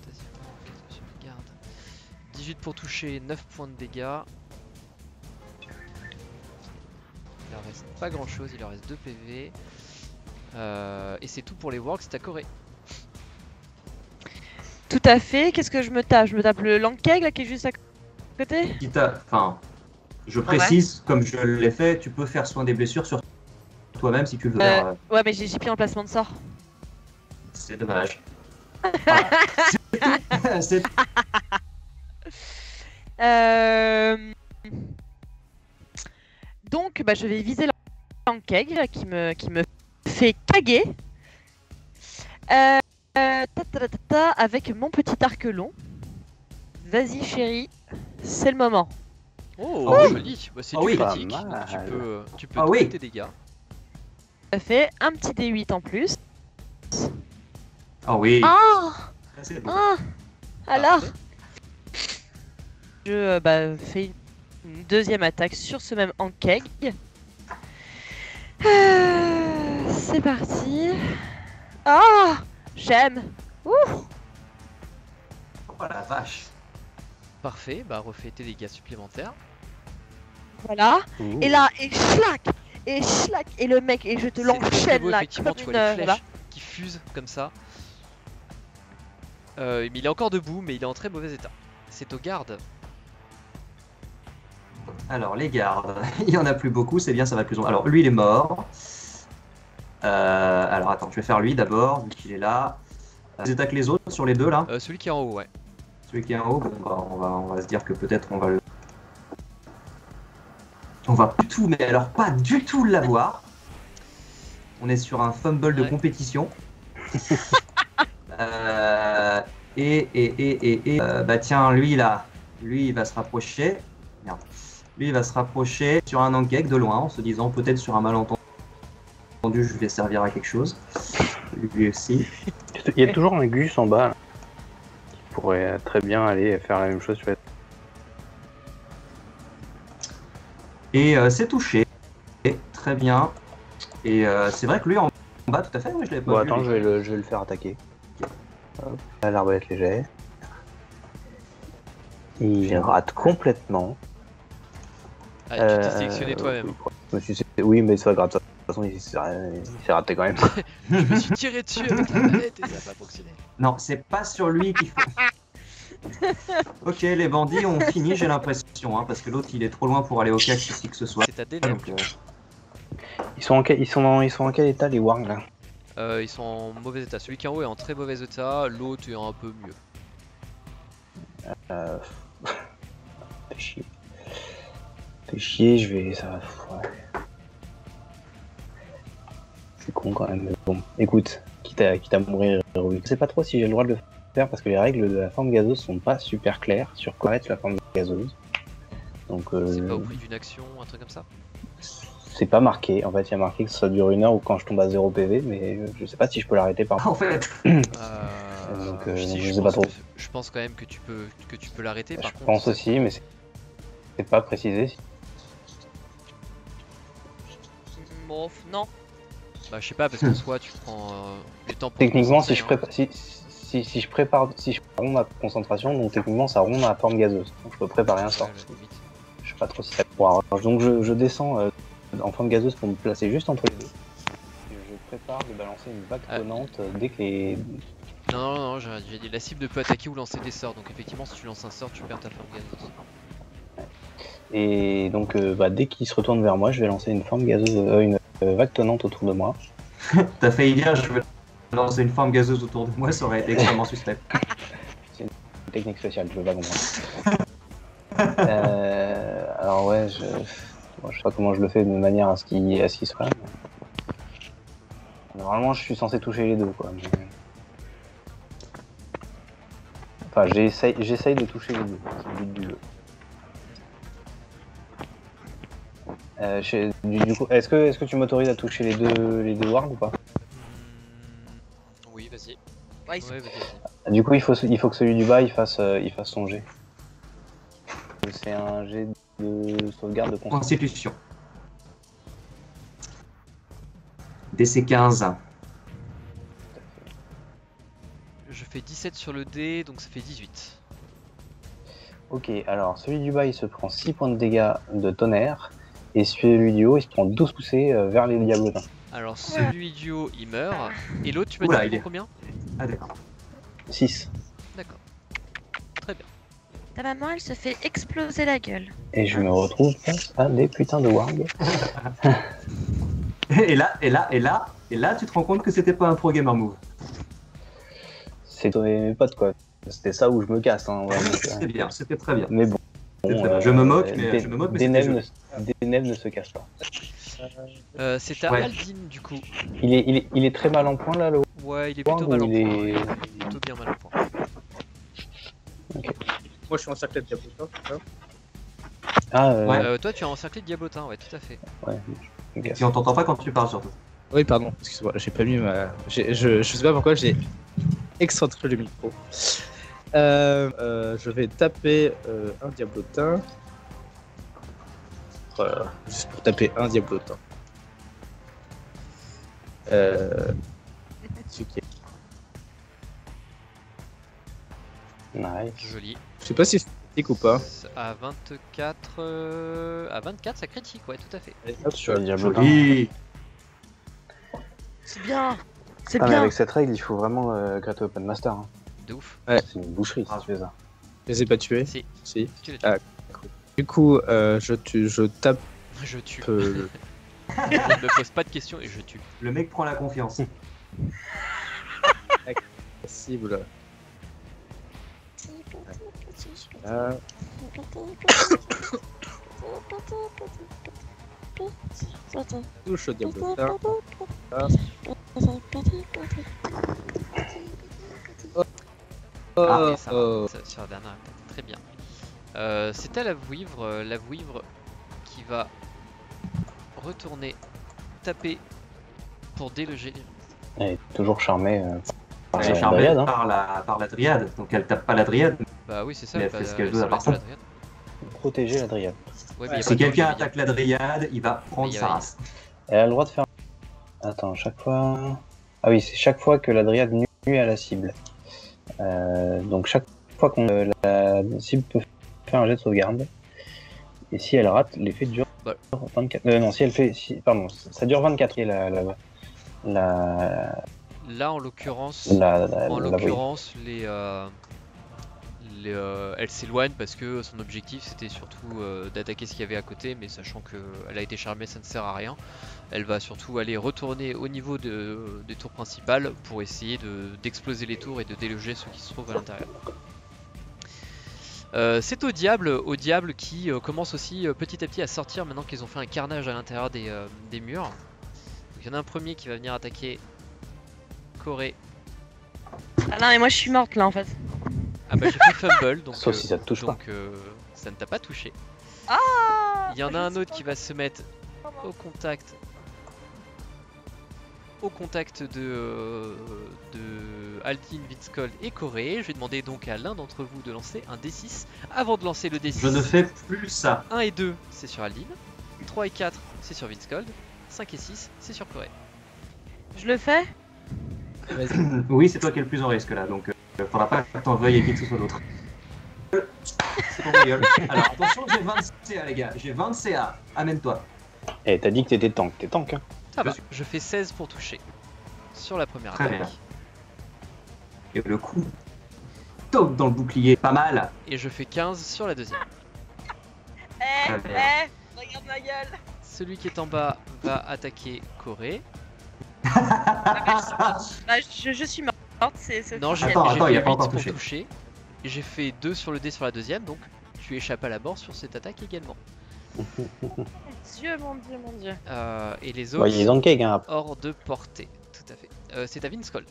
Deuxième Warg sur les gardes. 18 pour toucher, 9 points de dégâts. Il leur reste pas grand chose, il leur reste 2 PV. Et c'est tout pour les Wargs, c'est à Corée. Tout à fait. Qu'est-ce que je me tape? Je me tape le Lankeg là qui est juste à côté. Enfin, je précise, comme je l'ai fait, tu peux faire soin des blessures sur toi-même si tu le veux. faire, Ouais, mais j'ai pris en placement de sort. C'est dommage. Voilà. C'est tout. Donc, bah, je vais viser le Lankeg qui me fait caguer. Avec mon petit arc long. Vas-y, chérie, c'est le moment. Oh, Ah oui. joli. Bah, c'est Ah du oui. critique, Pas donc mal. tu peux Ah doubler oui. tes dégâts. Ça fait un petit D8 en plus. Ah oui. Ah, Ça, c'est beau. ah. Alors, Parfait. je fais une deuxième attaque sur ce même Ankeg. C'est parti. Ah, j'aime. Ouh. Oh la vache. Parfait, bah refais tes dégâts supplémentaires. Voilà. Ouh. Et là, et schlac, et le mec, et je te C'est très l'enchaîne beau, là effectivement, comme tu une. vois les flèches Voilà. qui fusent comme ça. Mais il est encore debout, mais il est en très mauvais état. C'est aux gardes. Alors, les gardes, il y en a plus beaucoup, c'est bien, ça va plus long. Alors, lui, il est mort. Alors, attends, je vais faire lui d'abord, vu qu'il est là. Ils attaquent les autres sur les deux là. Celui qui est en haut, ouais. Celui qui est en haut, bon, bah, on va se dire que peut-être on va le. On va pas du tout, mais alors pas du tout l'avoir. On est sur un fumble de Ouais. compétition. Bah tiens, lui là, lui il va se rapprocher. Merde. Lui il va se rapprocher sur un enkek de loin en se disant peut-être sur un malentendu je vais servir à quelque chose. Lui aussi. Il y a toujours un Gus en bas là, qui pourrait très bien aller faire la même chose. Et c'est touché. Très bien. Et c'est vrai que lui en bas, tout à fait, oui, je l'avais pas Bon, vu. attends, lui. je vais le faire attaquer. Hop, là, l'arbalète léger. Il rate complètement. Ah, tu t'es sélectionné toi-même. Oui, mais c'est pas grave. De toute façon, il s'est raté quand même. Je me suis tiré dessus avec la manette et ça n'a pas fonctionné. Non, c'est pas sur lui qu'il faut. Ok, les bandits ont fini, j'ai l'impression, hein, parce que l'autre il est trop loin pour aller au cac ici que ce soit. C'est à Deneb. Donc, Ils sont en quel état les wargs là? Ils sont en mauvais état. Celui qui est en haut est en très mauvais état, l'autre est un peu mieux. Fais chier. Fais chier, je vais. Ça va. Ouais. C'est con quand même. Mais bon, écoute, quitte à mourir héroïque. Je sais pas trop si j'ai le droit de le faire parce que les règles de la forme gazeuse sont pas super claires sur quoi être la forme gazeuse. Donc. C'est pas au prix d'une action, un truc comme ça? C'est pas marqué. En fait, il y a marqué que ça dure 1 heure ou quand je tombe à 0 PV, mais je sais pas si je peux l'arrêter par. en fait, Donc, Si, je sais pas trop. je pense quand même que tu peux l'arrêter. Par Je contre, pense aussi, mais c'est pas précisé. Bon, non. bah je sais pas parce que soit tu prends du temps pour Techniquement, te si concentrer, je prépare, si je romps ma concentration, donc techniquement ça rompt ma forme gazeuse. Donc je peux préparer un sort. ouais, à la limite. Je sais pas trop si ça pourra. Donc je descends en forme gazeuse pour me placer juste entre les deux. Et je prépare de balancer une vague tonnante dès que les. Non, j'ai dit la cible ne peut attaquer ou lancer des sorts. Donc effectivement, si tu lances un sort, tu perds ta forme gazeuse. Et donc dès qu'ils se retournent vers moi, je vais lancer une forme gazeuse, une vague tonnante autour de moi. t'as failli dire je vais lancer une forme gazeuse autour de moi, ça aurait été extrêmement suspect. Une technique spéciale, je veux pas comprendre. Alors ouais, je sais pas comment je le fais de manière à ce qu'il soit. Mais... Normalement, je suis censé toucher les deux, quoi. Mais... Enfin, j'essaye de toucher les deux. C'est le but du jeu. Du coup, est-ce que tu m'autorises à toucher les deux wargs ou pas? Oui, vas-y. Ouais, ils sont- Ouais, vas-y. Du coup, il faut que celui du bas il fasse son jet. C'est un jet de sauvegarde de constitution. Constitution. DC 15. Je fais 17 sur le dé, donc ça fait 18. Ok, alors celui du bas il se prend 6 points de dégâts de tonnerre. Et celui du haut il se prend 12 poussées vers les diablotins. Alors celui du haut il meurt, et l'autre tu m'as Oula, dit il est- combien? Ah d'accord. 6. D'accord. Très bien. Ta maman, elle se fait exploser la gueule. Et je me retrouve face à des putains de wargs. Et là, tu te rends compte que c'était pas un pro gamer move. C'est mes potes quoi. C'était ça où je me casse. Hein, vraiment. C'était bien, c'était très bien. Mais bon. C'était très bien. Je me moque, mais des c'était nems joli. ne se cassent pas. C'est à Ouais. Aldine du coup. Il est très mal en point là, le Ouais, il est Warg plutôt mal en ou point. il est- Ouais, il est plutôt bien mal en point. Moi, je suis encerclé de diabotin, c'est ça? Ah, Ouais. Toi tu as encerclé de diabotin, ouais, tout à fait. ouais. Ok. Si on t'entend pas quand tu parles surtout. Oui, pardon, excuse-moi, j'ai pas mis ma. Je sais pas pourquoi j'ai excentré le micro. Je vais taper un diablotin. Voilà, juste pour taper un diablotin. Celui qui est- Nice. Joli. Je sais pas si critique ou pas? À 24, à 24, ça critique, ouais, tout à fait. Allez, hop, Sur le diablotin. Joli. C'est bien. C'est Ah, mais bien. avec cette règle, il faut vraiment gratter Open Master. Hein. De ouf. Ouais. C'est une boucherie si Ah. tu fais ça. Je les ai pas tués. Si, Si. tu l'as tué. Ah. Du coup, je tape. Je tue. euh, Je ne me pose pas de questions et je tue. Le mec prend la confiance. la cible. Là. Touche au diablotin. Là. Ah, Et ça, Oh. ça, sur la dernière attaque. Très bien. C'est à la vouivre qui va retourner taper pour déloger. Elle est toujours charmée par Elle est la charmée dryade, hein. par la dryade, donc elle tape pas la dryade. Bah oui, c'est ça. Mais elle bah, fait ce qu'elle elle veut, se à part met sur ça. la dryade. Protéger la dryade. Ouais, mais y a Si pas de quelqu'un danger, attaque la dryade, il va prendre Mais y a- sa race. Elle a le droit de faire. Attends, chaque fois. Ah oui, c'est chaque fois que la dryade nuit à la cible. Donc chaque fois qu'on la cible peut faire un jet de sauvegarde. Et si elle rate, l'effet dure Bah. 24. Non, si elle fait. Pardon, ça dure 24. Et la Là, en l'occurrence, la l'occurrence, elle s'éloigne parce que son objectif c'était surtout d'attaquer ce qu'il y avait à côté, mais sachant qu'elle a été charmée, ça ne sert à rien. Elle va surtout aller retourner au niveau des tours principales pour essayer d'exploser les tours et de déloger ceux qui se trouvent à l'intérieur. C'est au diable qui commence aussi petit à petit à sortir maintenant qu'ils ont fait un carnage à l'intérieur des murs. Donc, il y en a un premier qui va venir attaquer Corée. Ah non, mais moi je suis morte là en fait. Ah bah j'ai fait fumble, donc, Sauf si ça te touche pas. Ça ne t'a pas touché. Ah Il y en a un autre qui va se mettre au contact de Aldin, Vinskold et Corée. Je vais demander donc à l'un d'entre vous de lancer un D6 avant de lancer le D6. Je ne fais plus ça. 1 et 2 c'est sur Aldin, 3 et 4 c'est sur Vinskold, 5 et 6 c'est sur Corée. Je le fais. Oui, c'est toi qui es le plus en risque là, donc faudra pas que t'en veuilles qui que ce soit d'autre. C'est pour ma gueule. Alors attention, j'ai 20 CA les gars, j'ai 20 CA. Amène-toi. Eh, t'as dit que t'étais tank. T'es tank, hein. Ça va, je fais 16 pour toucher sur la première Très attaque. bien. Et le coup, top dans le bouclier, pas mal. Et je fais 15 sur la deuxième. Très bien. Regarde ma gueule. Celui qui est en bas va attaquer Corée. Bah, je suis morte, c'est Non, j'ai Attends, j'ai il fait a pas 8 encore pour touché. toucher. Et j'ai fait 2 sur le dé sur la deuxième, donc tu échappes à la mort sur cette attaque également. Mon dieu, mon dieu, mon dieu. Et les Ouais, autres il est dans le cake, hein. hors de portée, tout à fait. C'est à Vinskold.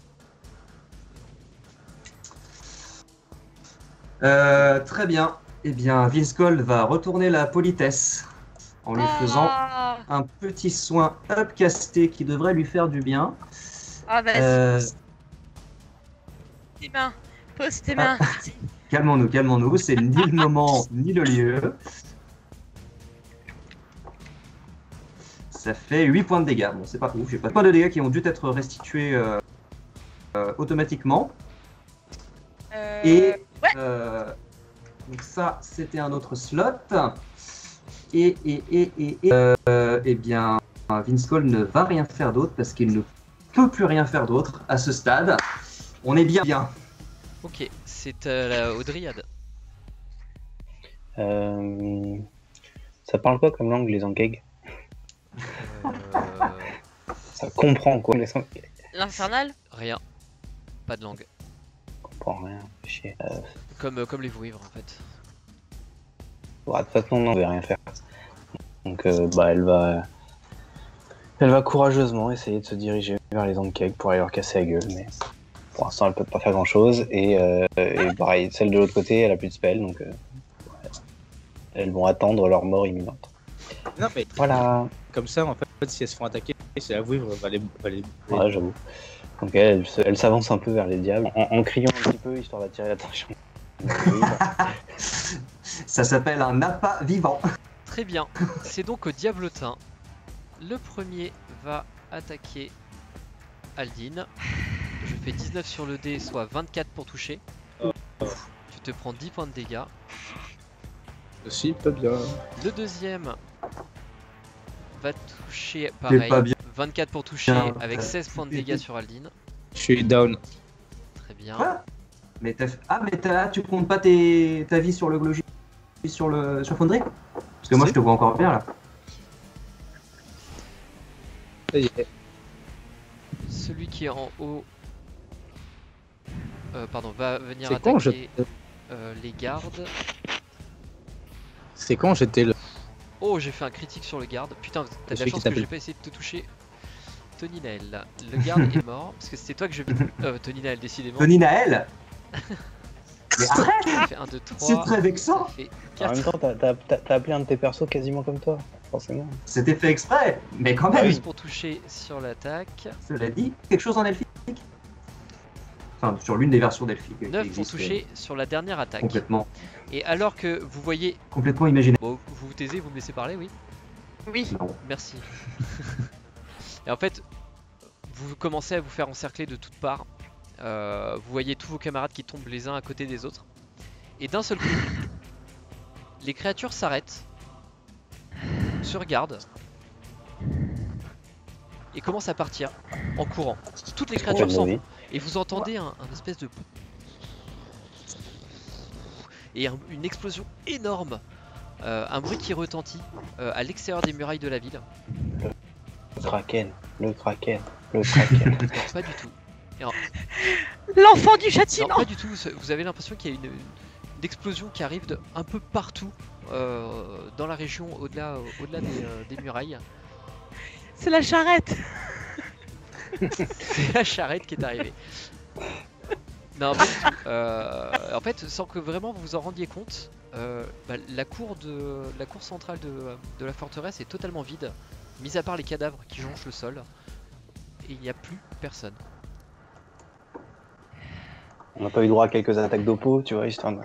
Très bien. Eh bien, Vinskold va retourner la politesse en lui faisant Ah, un petit soin upcasté qui devrait lui faire du bien. ah vas-y, Euh, tes mains. Pose tes mains. calmons-nous, c'est ni le moment ni le lieu. Ça fait 8 points de dégâts. Bon, c'est pas ouf, j'ai pas de points de dégâts qui ont dû être restitués automatiquement. Et Ouais. donc ça, c'était un autre slot. Et eh bien, Vinskold ne va rien faire d'autre parce qu'il ne peut plus rien faire d'autre à ce stade. On est bien. Ok, c'est aux Dryades. Ça parle quoi comme langue, les Ankeg? Euh, Ça comprend quoi, les Ankeg? L'infernal. rien. Pas de langue. Ça comprend rien, chier. Comme les vouivres en fait. De toute façon, non, on va rien faire. Donc, bah, elle va courageusement essayer de se diriger vers les Ankeg pour aller leur casser la gueule, mais pour l'instant, elle peut pas faire grand chose. Et pareil, celle de l'autre côté, elle a plus de spell, donc elles vont attendre leur mort imminente. Non, mais Voilà. comme ça, en fait, si elles se font attaquer, c'est la vouivre va les. Ouais, j'avoue. Donc elle s'avance un peu vers les diables en criant un petit peu histoire d'attirer l'attention. Ça s'appelle un appât vivant. Très bien, c'est donc au diablotin. Le premier va attaquer Aldin. Je fais 19 sur le dé, soit 24 pour toucher. Tu te prends 10 points de dégâts. Aussi, pas bien. Le deuxième va toucher pas pareil. bien. 24 pour toucher Bien. avec 16 points de dégâts sur Aldine. Je suis down. Très bien. Ah, mais tu comptes pas ta vie sur le logis sur Foundry? Parce que moi Si. je te vois encore bien là. Ça y est. Celui qui est en haut va venir C'est con, attaquer les gardes. C'est quand j'étais le. Oh, j'ai fait un critique sur le garde. Putain, t'as de la Celui chance qui que j'ai t'appelle. pas essayé de te toucher. Tony Naël. Le garde est mort parce que c'était toi que je. Tony Naël, décidément. Tony Naël. Mais arrête, Ça fait 1, 2, 3. c'est très vexant. Ça fait En même 4. temps, t'as appelé un de tes persos quasiment comme toi, forcément. C'était fait exprès, mais quand même. 12 pour toucher sur l'attaque. Cela dit, quelque chose en elfique. Enfin, sur l'une des versions d'elfique. qui 9 pour existe, toucher sur la dernière attaque. Complètement Et alors que vous voyez. imaginaire. Bon, vous vous taisez, vous me laissez parler, oui. Oui. Non. Merci. Et en fait, vous commencez à vous faire encercler de toutes parts. Vous voyez tous vos camarades qui tombent les uns à côté des autres. Et d'un seul coup, les créatures s'arrêtent, se regardent et commencent à partir en courant. Toutes les créatures s'en vont. Et vous entendez un espèce de... Et une explosion énorme. Un bruit qui retentit à l'extérieur des murailles de la ville. Le Kraken, le Kraken, le Kraken. Non, pas du tout. L'enfant du Non, châtiment. pas du tout. Vous avez l'impression qu'il y a une explosion qui arrive de un peu partout dans la région, au-delà des murailles. C'est la charrette. C'est la charrette qui est arrivée. Non, pas du tout. En fait, sans que vraiment vous vous en rendiez compte, la cour centrale de la forteresse est totalement vide, mis à part les cadavres qui jonchent le sol, et il n'y a plus personne. On n'a pas eu droit à quelques attaques d'oppo, tu vois, histoire de...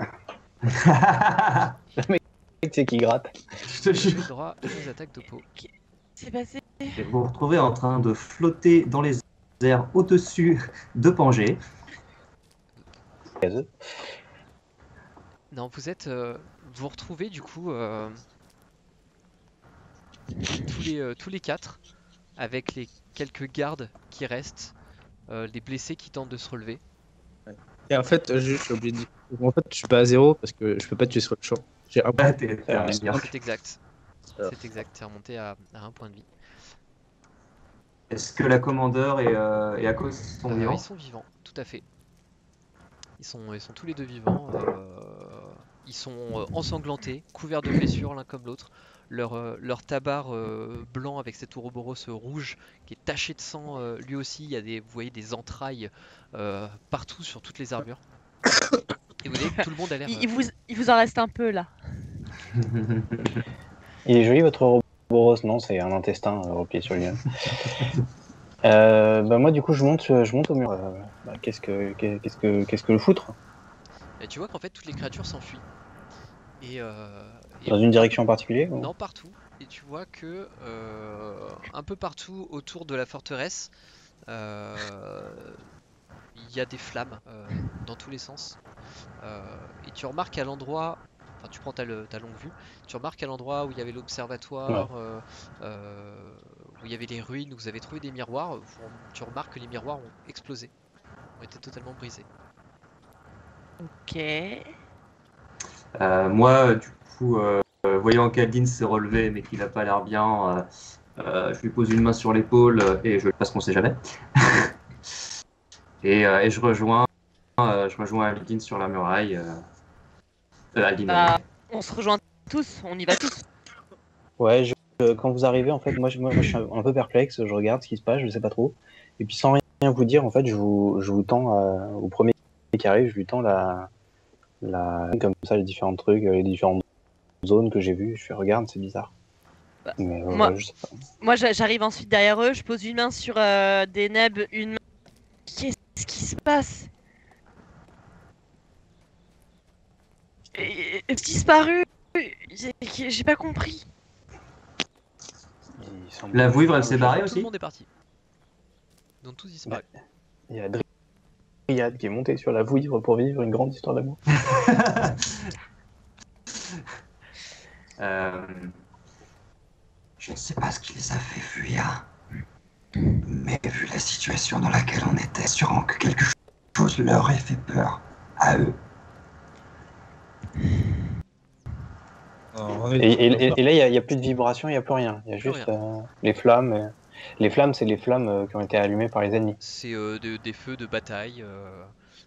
Tu sais qui gratte. Je te Vous jure. avez droit à des attaques de peau. C'est passé. Vous vous retrouvez en train de flotter dans les airs au-dessus de Pangée. Non, vous retrouvez du coup tous les quatre, avec les quelques gardes qui restent, les blessés qui tentent de se relever. Et en fait, je suis obligé de dire. En fait, je suis pas à 0 parce que je peux pas tuer sur le champ. J'ai un Ah, t'es un Ouais. maniaque. C'est exact. Ah. C'est exact, c'est remonté à 1 point de vie. Est-ce que la commandeur et Akos sont vivants? Ils sont vivants, tout à fait. Ils sont tous les deux vivants. Ils sont ensanglantés, couverts de blessures l'un comme l'autre. Leur tabard blanc avec cet ouroboros rouge qui est taché de sang, lui aussi, vous voyez des entrailles partout sur toutes les armures. Et vous voyez que tout le monde a l'air... Il vous en reste un peu là. Il est joli votre Ouroboros, non, c'est un intestin replié sur lui-même. Moi du coup je monte au mur. Qu'est-ce que le foutre? Et tu vois qu'en fait toutes les créatures s'enfuient. Et Dans une direction en particulier ou... Non, partout. Et tu vois que un peu partout autour de la forteresse, il y a des flammes dans tous les sens. Et tu remarques à l'endroit, enfin tu prends ta longue vue, tu remarques à l'endroit où il y avait l'observatoire, où il y avait les ruines, où vous avez trouvé des miroirs, tu remarques que les miroirs ont explosé, ont été totalement brisés. Ok. Moi, du coup, voyant qu'Aldine s'est relevé mais qu'il a pas l'air bien, je lui pose une main sur l'épaule et je parce qu'on sait jamais. et je rejoins Aldine sur la muraille. Aldine. Bah, on se rejoint tous, on y va tous. Ouais, quand vous arrivez, en fait, moi je suis un peu perplexe, je regarde ce qui se passe, je sais pas trop. Et puis sans rien vous dire, en fait, je vous tends au premier qui arrive, je lui tends comme ça les différents trucs, les différentes zones que j'ai vues. Je fais regarde, c'est bizarre. Bah, Mais je sais pas. Moi j'arrive ensuite derrière eux, je pose une main sur Deneb, une main... Qu'est-ce qui se passe? Disparu. J'ai pas compris. Il semble- La vouivre, elle s'est barrée Tout le aussi. monde est parti. Ils ont tous disparu. Il y a Dryad qui est monté sur la vouivre pour vivre une grande histoire d'amour. Euh, Je ne sais pas ce qui les a fait fuir, mais vu la situation dans laquelle on était, sûrement que quelque chose leur ait fait peur à eux. On Et, est et là, il y a plus de vibration, il n'y a plus rien. Il y a Plus juste rien. les flammes. Les flammes, c'est les flammes qui ont été allumées par les ennemis. C'est des feux de bataille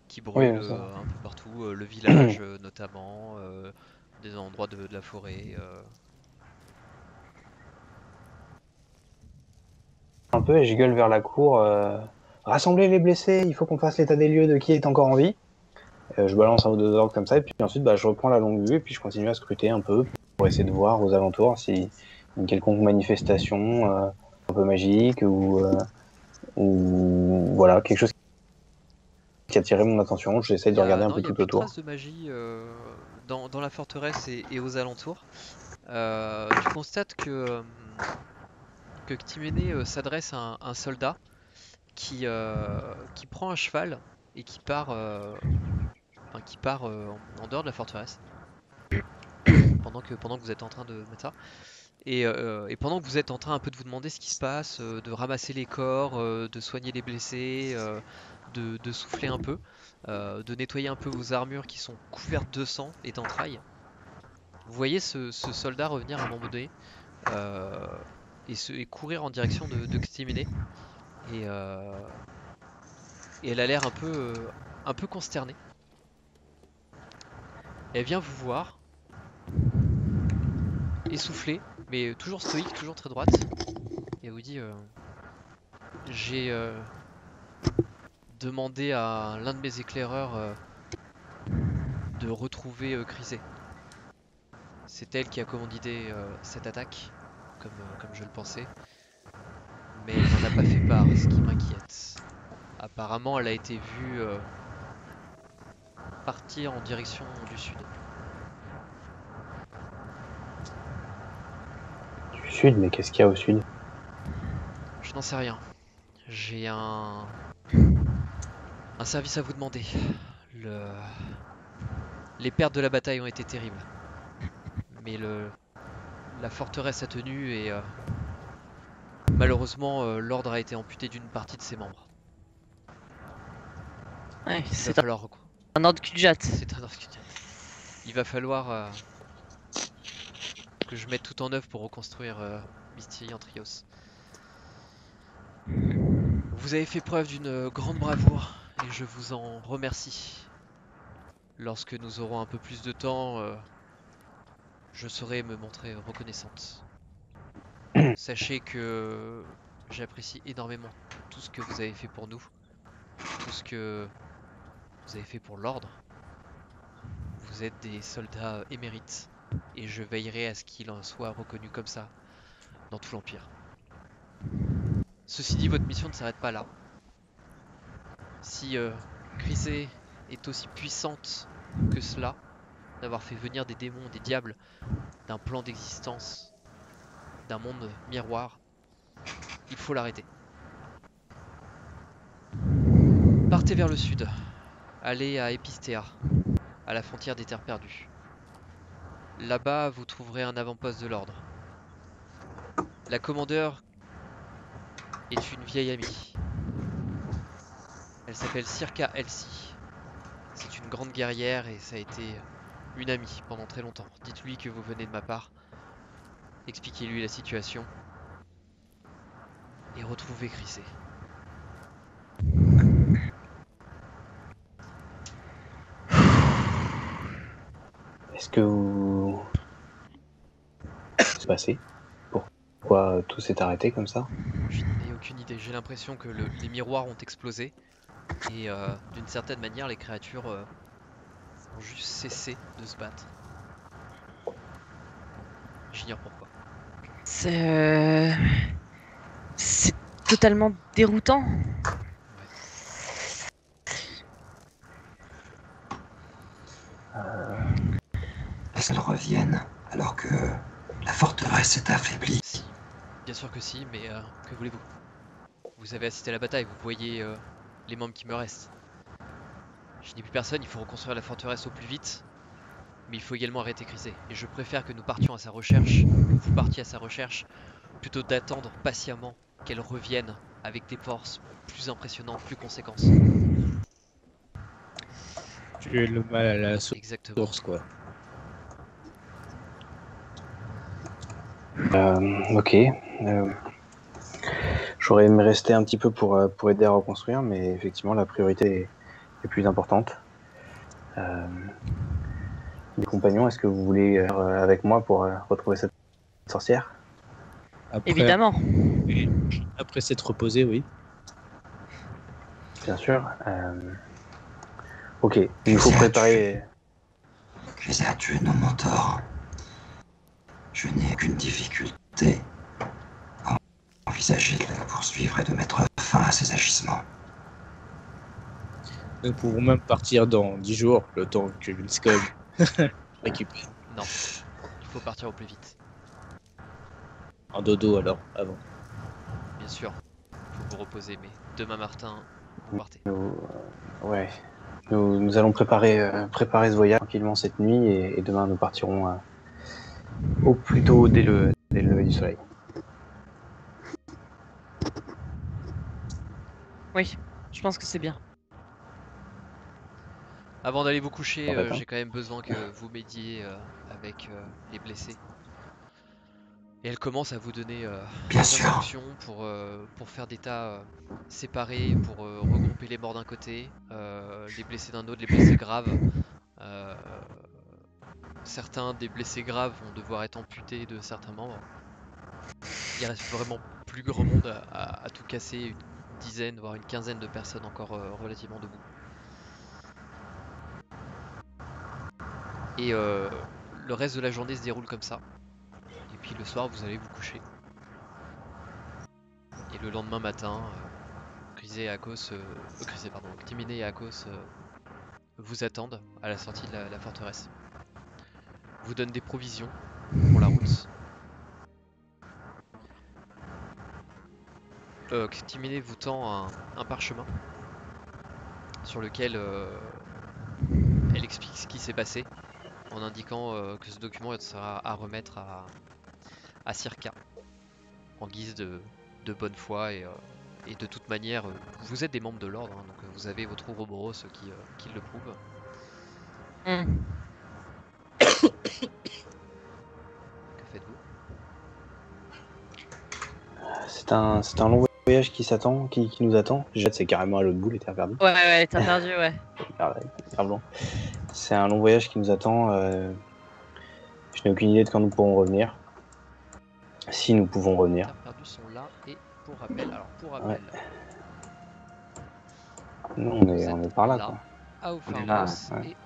qui Oui, brûlent ça. un peu partout, le village notamment, des endroits de la forêt. Un peu et je gueule vers la cour. Rassemblez les blessés, il faut qu'on fasse l'état des lieux de qui est encore en vie. Je balance un ou deux ordres comme ça, et puis ensuite bah, je reprends la longue vue, et puis je continue à scruter un peu pour essayer de voir aux alentours si une quelconque manifestation un peu magique ou voilà, quelque chose qui a attiré mon attention. J'essaie de regarder un Non, peu il y a tout plus de autour. traces de magie dans la forteresse et aux alentours. Tu constates que Ctimene s'adresse à un soldat qui prend un cheval et qui part en dehors de la forteresse pendant que vous êtes en train de mettre ça. Et pendant que vous êtes en train un peu de vous demander ce qui se passe, de ramasser les corps, de soigner les blessés, de souffler un peu, de nettoyer un peu vos armures qui sont couvertes de sang et d'entrailles, vous voyez ce soldat revenir à un moment donné euh, et courir en direction de Ctimene. Et, euh, et elle a l'air un peu consternée. Et elle vient vous voir, essoufflée, mais toujours stoïque, toujours très droite. Et elle vous dit j'ai demandé à l'un de mes éclaireurs de retrouver Chryssé. C'est elle qui a commandité cette attaque, comme je le pensais. Mais elle n'en a pas fait part, ce qui m'inquiète. Apparemment, elle a été vue partir en direction du sud. Du sud, mais qu'est-ce qu'il y a au sud? Je n'en sais rien. J'ai un service à vous demander. Le... Les pertes de la bataille ont été terribles. Mais la forteresse a tenu et malheureusement l'ordre a été amputé d'une partie de ses membres. Ouais, Il va c'est falloir... un ordre cul-de-jatte. C'est un ordre. Il va falloir que je mette tout en œuvre pour reconstruire Mystique Trios. Vous avez fait preuve d'une grande bravoure et je vous en remercie. Lorsque nous aurons un peu plus de temps, je saurai me montrer reconnaissante. Sachez que j'apprécie énormément tout ce que vous avez fait pour nous, tout ce que vous avez fait pour l'ordre. Vous êtes des soldats émérites et je veillerai à ce qu'il en soit reconnu comme ça dans tout l'Empire. Ceci dit, votre mission ne s'arrête pas là. Si Chryssé est aussi puissante que cela, d'avoir fait venir des démons, des diables, d'un plan d'existence, d'un monde miroir, il faut l'arrêter. Partez vers le sud, allez à Epistéa, à la frontière des terres perdues. Là-bas, vous trouverez un avant-poste de l'ordre. La commandeur est une vieille amie. Elle s'appelle Circa Elsie. C'est une grande guerrière et ça a été une amie pendant très longtemps. Dites-lui que vous venez de ma part. Expliquez-lui la situation. Et retrouvez Chryssé. Est-ce que vous... Qu'est-ce qui s'est passé? Pourquoi tout s'est arrêté comme ça? Je n'ai aucune idée. J'ai l'impression que les miroirs ont explosé. Et d'une certaine manière, les créatures ont juste cessé de se battre. J'ignore pourquoi. C'est totalement déroutant. Ouais. Elles reviennent alors que la forteresse est affaiblie. Si, bien sûr que si, mais que voulez-vous? Vous avez assisté à la bataille, vous voyez les membres qui me restent. Je n'ai plus personne, il faut reconstruire la forteresse au plus vite. Mais il faut également arrêter Crisé. Et je préfère que nous partions à sa recherche, que vous partiez à sa recherche, plutôt d'attendre patiemment qu'elle revienne avec des forces plus impressionnantes, plus conséquentes. Tuer le mal à la Exactement. source, quoi. Ok. J'aurais aimé rester un petit peu pour aider à reconstruire, mais effectivement, la priorité est plus importante. Les compagnons, est-ce que vous voulez avec moi pour retrouver cette sorcière? Évidemment. Après s'être reposé, oui. Bien sûr. Ok, il faut préparer... Crisé a tué nos mentors. Je n'ai qu'une difficulté à envisager de la poursuivre et de mettre fin à ses agissements. Nous pouvons même partir dans 10 jours, le temps que Vilscom récupère. Non, il faut partir au plus vite. En dodo alors, avant. Bien sûr, il faut vous reposer, mais demain matin, vous partez. Ouais. Nous allons préparer ce voyage tranquillement cette nuit et demain nous partirons au plus tôt dès le lever du soleil. Oui, je pense que c'est bien. Avant d'aller vous coucher, En fait, hein. j'ai quand même besoin que vous m'aidiez avec les blessés. Et elle commence à vous donner Bien des sûr. instructions pour faire des tas séparés, pour regrouper les morts d'un côté, les blessés d'un autre, les blessés graves. Euh, certains des blessés graves vont devoir être amputés de certains membres. Il reste vraiment plus grand monde à tout casser, une dizaine, voire une quinzaine de personnes encore relativement debout. Et le reste de la journée se déroule comme ça. Et puis le soir, vous allez vous coucher. Et le lendemain matin, Ctiminé et Akos vous attendent à la sortie de la forteresse. Vous donnent des provisions pour la route. Ctiminé vous tend un parchemin sur lequel elle explique ce qui s'est passé en indiquant que ce document sera à remettre à Circa en guise de bonne foi et de toute manière, vous êtes des membres de l'ordre, hein, donc vous avez votre Ouroboros qui le prouve. Que faites-vous? C'est un long voyage qui nous attend. Jette, c'est carrément à l'autre bout, les terres perdues. Ouais, t'as perdu, ouais. Grave long. C'est un long voyage qui nous attend. Je n'ai aucune idée de quand nous pourrons revenir. Si nous pouvons revenir. Les terres perdues sont là et pour rappel, ouais. Nous, on est par là, quoi. À Opharos, ouais. Et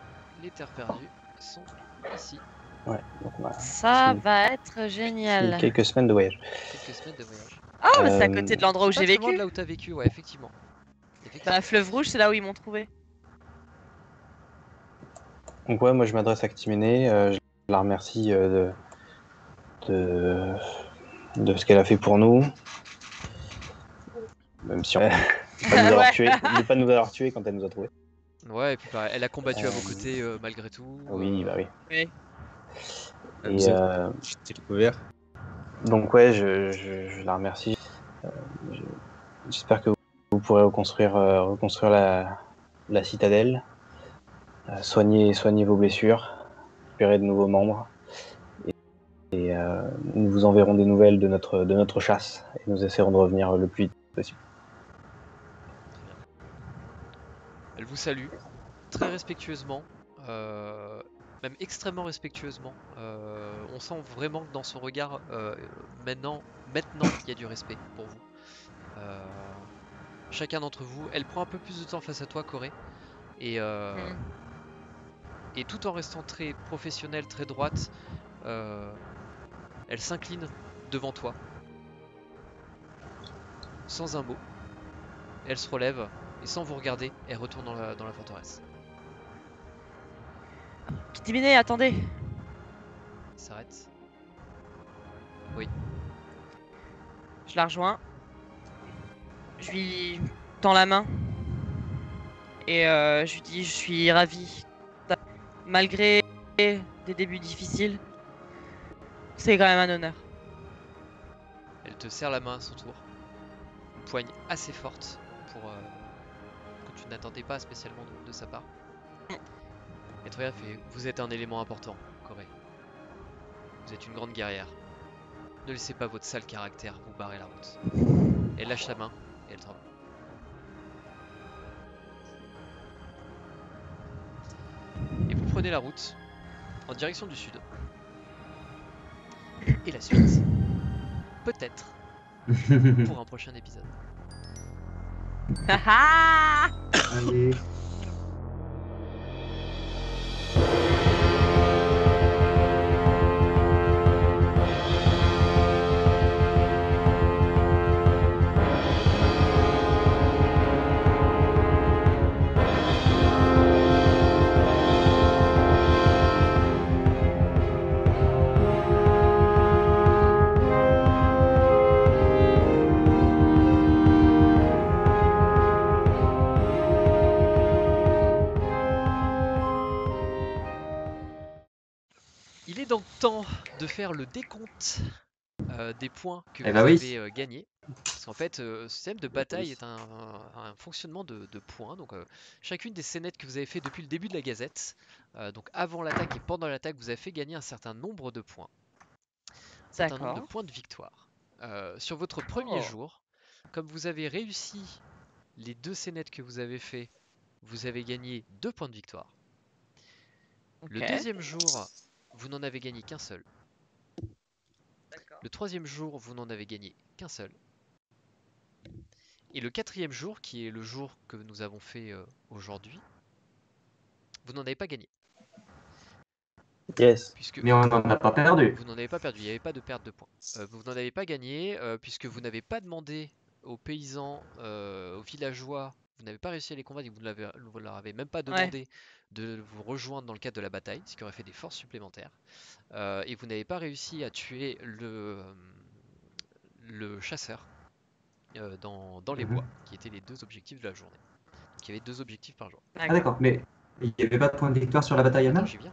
les terres perdues sont ici. Ouais, donc ça va être génial. Quelques semaines de voyage. Ah, mais c'est à côté de l'endroit où j'ai vécu. De là où t'as vécu, ouais, effectivement. Bah, Fleuve Rouge, c'est là où ils m'ont trouvé. Donc ouais, moi je m'adresse à Ctiminé, je la remercie de ce qu'elle a fait pour nous. Même si on ne pas nous avoir tués quand elle nous a trouvés. Ouais, et puis pareil, elle a combattu à vos côtés malgré tout. Oui, bah oui. Oui. Et j'étais le couvert. Donc ouais, je la remercie. J'espère que vous pourrez reconstruire la citadelle, soigner vos blessures, récupérer de nouveaux membres. Et nous vous enverrons des nouvelles de notre chasse et nous essaierons de revenir le plus vite possible. Elle vous salue très respectueusement, même extrêmement respectueusement. On sent vraiment que dans son regard, maintenant, il y a du respect pour vous. Chacun d'entre vous, elle prend un peu plus de temps face à toi, Corée, et tout en restant très professionnelle, très droite, elle s'incline devant toi, sans un mot. Elle se relève et sans vous regarder, elle retourne dans la forteresse. Ctiminé, attendez. Il s'arrête. Oui. Je la rejoins. Je lui tends la main. Et je lui dis, je suis ravie. Malgré des débuts difficiles, c'est quand même un honneur. Elle te serre la main à son tour. Une poigne assez forte pour que tu n'attendais pas spécialement de sa part. Et Troya fait: vous êtes un élément important, Corée. Vous êtes une grande guerrière. Ne laissez pas votre sale caractère vous barrer la route. Elle lâche sa main et elle s'en va. Et vous prenez la route en direction du sud. Et la suite, peut-être, pour un prochain épisode. Haha. Allez. Il est donc temps de faire le décompte des points que Eh vous bah oui. avez gagnés. Parce qu'en fait, ce système de bataille est un fonctionnement de points. Donc, chacune des scénettes que vous avez fait depuis le début de la gazette, donc avant l'attaque et pendant l'attaque, vous avez fait gagner un certain nombre de points. Un certain nombre de D'accord. points de victoire. Sur votre premier Oh. jour, comme vous avez réussi les 2 scénettes que vous avez fait, vous avez gagné 2 points de victoire. Le Ok. deuxième jour, vous n'en avez gagné qu'un seul. D'accord. Le troisième jour, vous n'en avez gagné qu'un seul. Et le quatrième jour, qui est le jour que nous avons fait aujourd'hui, vous n'en avez pas gagné. Yes. Puisque Mais on n'en a pas perdu. vous n'en avez pas perdu, il n'y avait pas de perte de points. Vous n'en avez pas gagné puisque vous n'avez pas demandé aux paysans, aux villageois, vous n'avez pas réussi à les convaincre et vous leur avez même pas demandé de vous rejoindre dans le cadre de la bataille, ce qui aurait fait des forces supplémentaires. Et vous n'avez pas réussi à tuer le chasseur dans les bois, qui étaient les 2 objectifs de la journée. Donc il y avait 2 objectifs par jour. Ah d'accord, mais il n'y avait pas de point de victoire sur la bataille Attends, elle-même? j'y viens.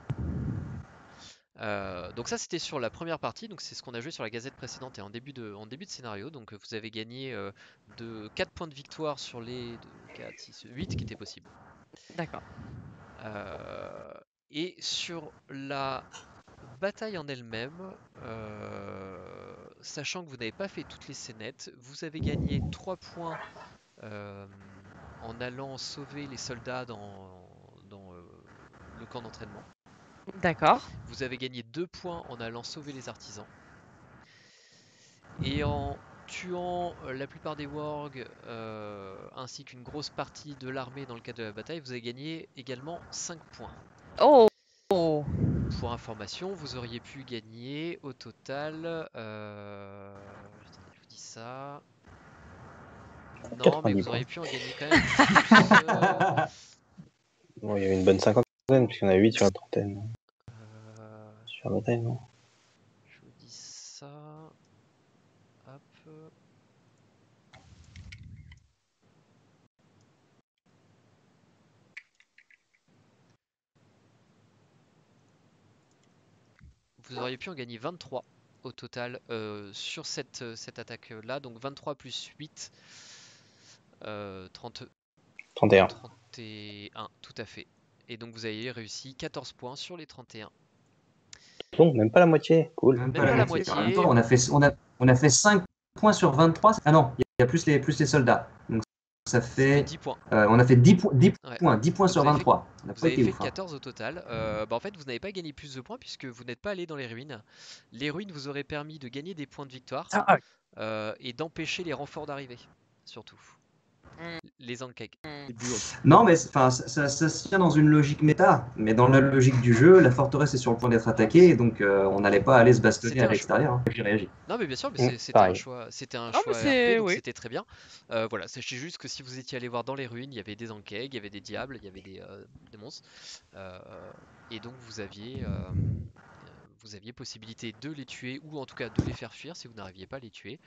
Donc ça c'était sur la première partie, donc c'est ce qu'on a joué sur la gazette précédente et en début de scénario. Donc vous avez gagné de 4 points de victoire sur les 4, 6, 8 qui étaient possibles. D'accord. Et sur la bataille en elle-même, sachant que vous n'avez pas fait toutes les scénettes, vous avez gagné 3 points en allant sauver les soldats dans le camp d'entraînement. D'accord. Vous avez gagné 2 points en allant sauver les artisans. Et en tuant la plupart des wargs ainsi qu'une grosse partie de l'armée dans le cadre de la bataille, vous avez gagné également 5 points. Oh. Oh. Pour information, vous auriez pu gagner au total. Attendez, je vous dis ça. Non, mais 90 vous auriez points. pu en gagner quand même plus. Bon, il y avait une bonne cinquantaine, puisqu'il y en a 8 sur la trentaine. Euh, Sur la bataille, non? je vous dis ça. Hop. Vous auriez pu en gagner 23 au total sur cette attaque-là. Donc 23 plus 8, 30, 31. 31, tout à fait. Et donc vous avez réussi 14 points sur les 31. Bon, même pas la moitié. Cool. Même Même pas pas la la moitié. En moitié. même temps, on a fait 5 points sur 23. Ah non, il y a plus les soldats. Donc ça fait. 10 points. On a fait 10 Ouais. points. 10 points Donc sur vous avez fait- 23. On n'a Vous pas avez été fait ouf. 14 au total. En fait, vous n'avez pas gagné plus de points puisque vous n'êtes pas allé dans les ruines. Les ruines vous auraient permis de gagner des points de victoire et d'empêcher les renforts d'arriver, surtout. Les Ankeg. Non, mais enfin, ça se tient dans une logique méta. Mais dans la logique du jeu, la forteresse est sur le point d'être attaquée. Et donc on n'allait pas aller se bastonner C'était à un choix. l'extérieur. Hein. J'ai réagi. Non mais bien sûr, mais c'était un pareil. choix, Non, mais c'est- RP, donc oui. c'était très bien. Voilà, sachez juste que si vous étiez allé voir dans les ruines, il y avait des Ankeg, il y avait des diables, il y avait des monstres, et donc vous aviez possibilité de les tuer ou en tout cas de les faire fuir si vous n'arriviez pas à les tuer,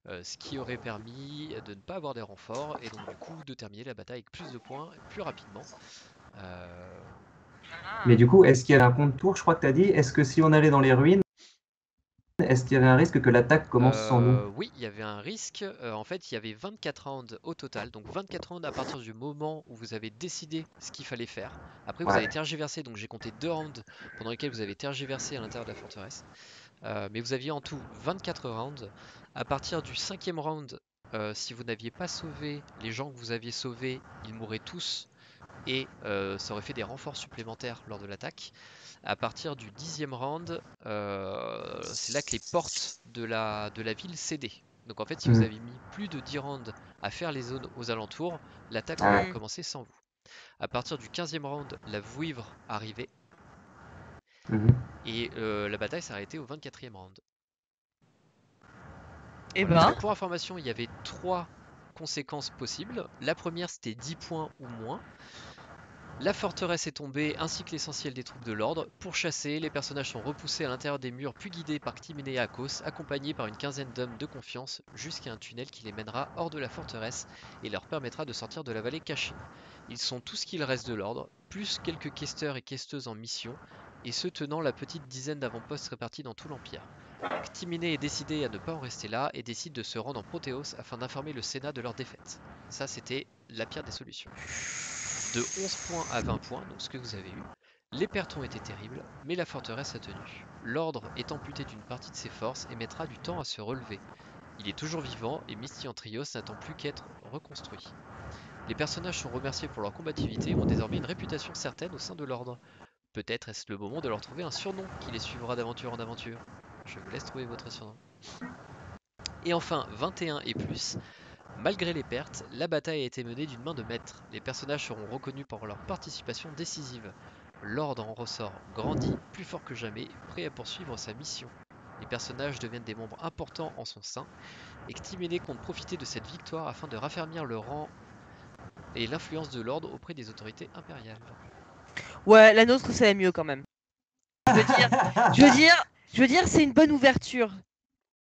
ce qui aurait permis de ne pas avoir des renforts et donc du coup de terminer la bataille avec plus de points plus rapidement. Mais du coup, est-ce qu'il y avait un compte-tour, je crois que tu as dit? Est-ce que si on allait dans les ruines, est-ce qu'il y avait un risque que l'attaque commence sans nous? Oui, il y avait un risque. En fait, il y avait 24 rounds au total. Donc 24 rounds à partir du moment où vous avez décidé ce qu'il fallait faire. Après, vous avez Ouais. tergiversé. Donc j'ai compté 2 rounds pendant lesquels vous avez tergiversé à l'intérieur de la forteresse. Mais vous aviez en tout 24 rounds. À partir du 5e round, si vous n'aviez pas sauvé les gens que vous aviez sauvés, ils mourraient tous. Et ça aurait fait des renforts supplémentaires lors de l'attaque. À partir du 10e round, c'est là que les portes de la ville cédaient. Donc en fait, si vous Mhm. avez mis plus de 10 rounds à faire les zones aux alentours, l'attaque Ah aurait ouais. commencé sans vous. À partir du 15e round, la vouivre arrivait Mhm. et la bataille s'est arrêtée au 24e round. Et Voilà. ben, Donc pour information, il y avait 3 conséquences possibles. La première, c'était 10 points ou moins. La forteresse est tombée, ainsi que l'essentiel des troupes de l'ordre. Pourchassés, les personnages sont repoussés à l'intérieur des murs, puis guidés par Ctimene et Akos, accompagnés par une quinzaine d'hommes de confiance, jusqu'à un tunnel qui les mènera hors de la forteresse et leur permettra de sortir de la vallée cachée. Ils sont tout ce qu'il reste de l'ordre, plus quelques questeurs et questeuses en mission, et ceux tenant la petite dizaine d'avant-postes répartis dans tout l'Empire. Ctimene est décidé à ne pas en rester là et décide de se rendre en Protéos afin d'informer le Sénat de leur défaite. Ça, c'était la pire des solutions. De 11 points à 20 points, donc ce que vous avez eu. Les pertes ont été terribles, mais la forteresse a tenu. L'ordre est amputé d'une partie de ses forces et mettra du temps à se relever. Il est toujours vivant et Mysthianthrios n'attend plus qu'être reconstruit. Les personnages sont remerciés pour leur combativité et ont désormais une réputation certaine au sein de l'ordre. Peut-être est-ce le moment de leur trouver un surnom qui les suivra d'aventure en aventure. Je vous laisse trouver votre surnom. Et enfin, 21 et plus, malgré les pertes, la bataille a été menée d'une main de maître. Les personnages seront reconnus pour leur participation décisive. L'ordre en ressort grandi, plus fort que jamais, prêt à poursuivre sa mission. Les personnages deviennent des membres importants en son sein, et Ctimene compte profiter de cette victoire afin de raffermir le rang et l'influence de l'ordre auprès des autorités impériales. ouais, la nôtre c'est la mieux quand même. Je veux dire, je veux dire, je veux dire, c'est une bonne ouverture.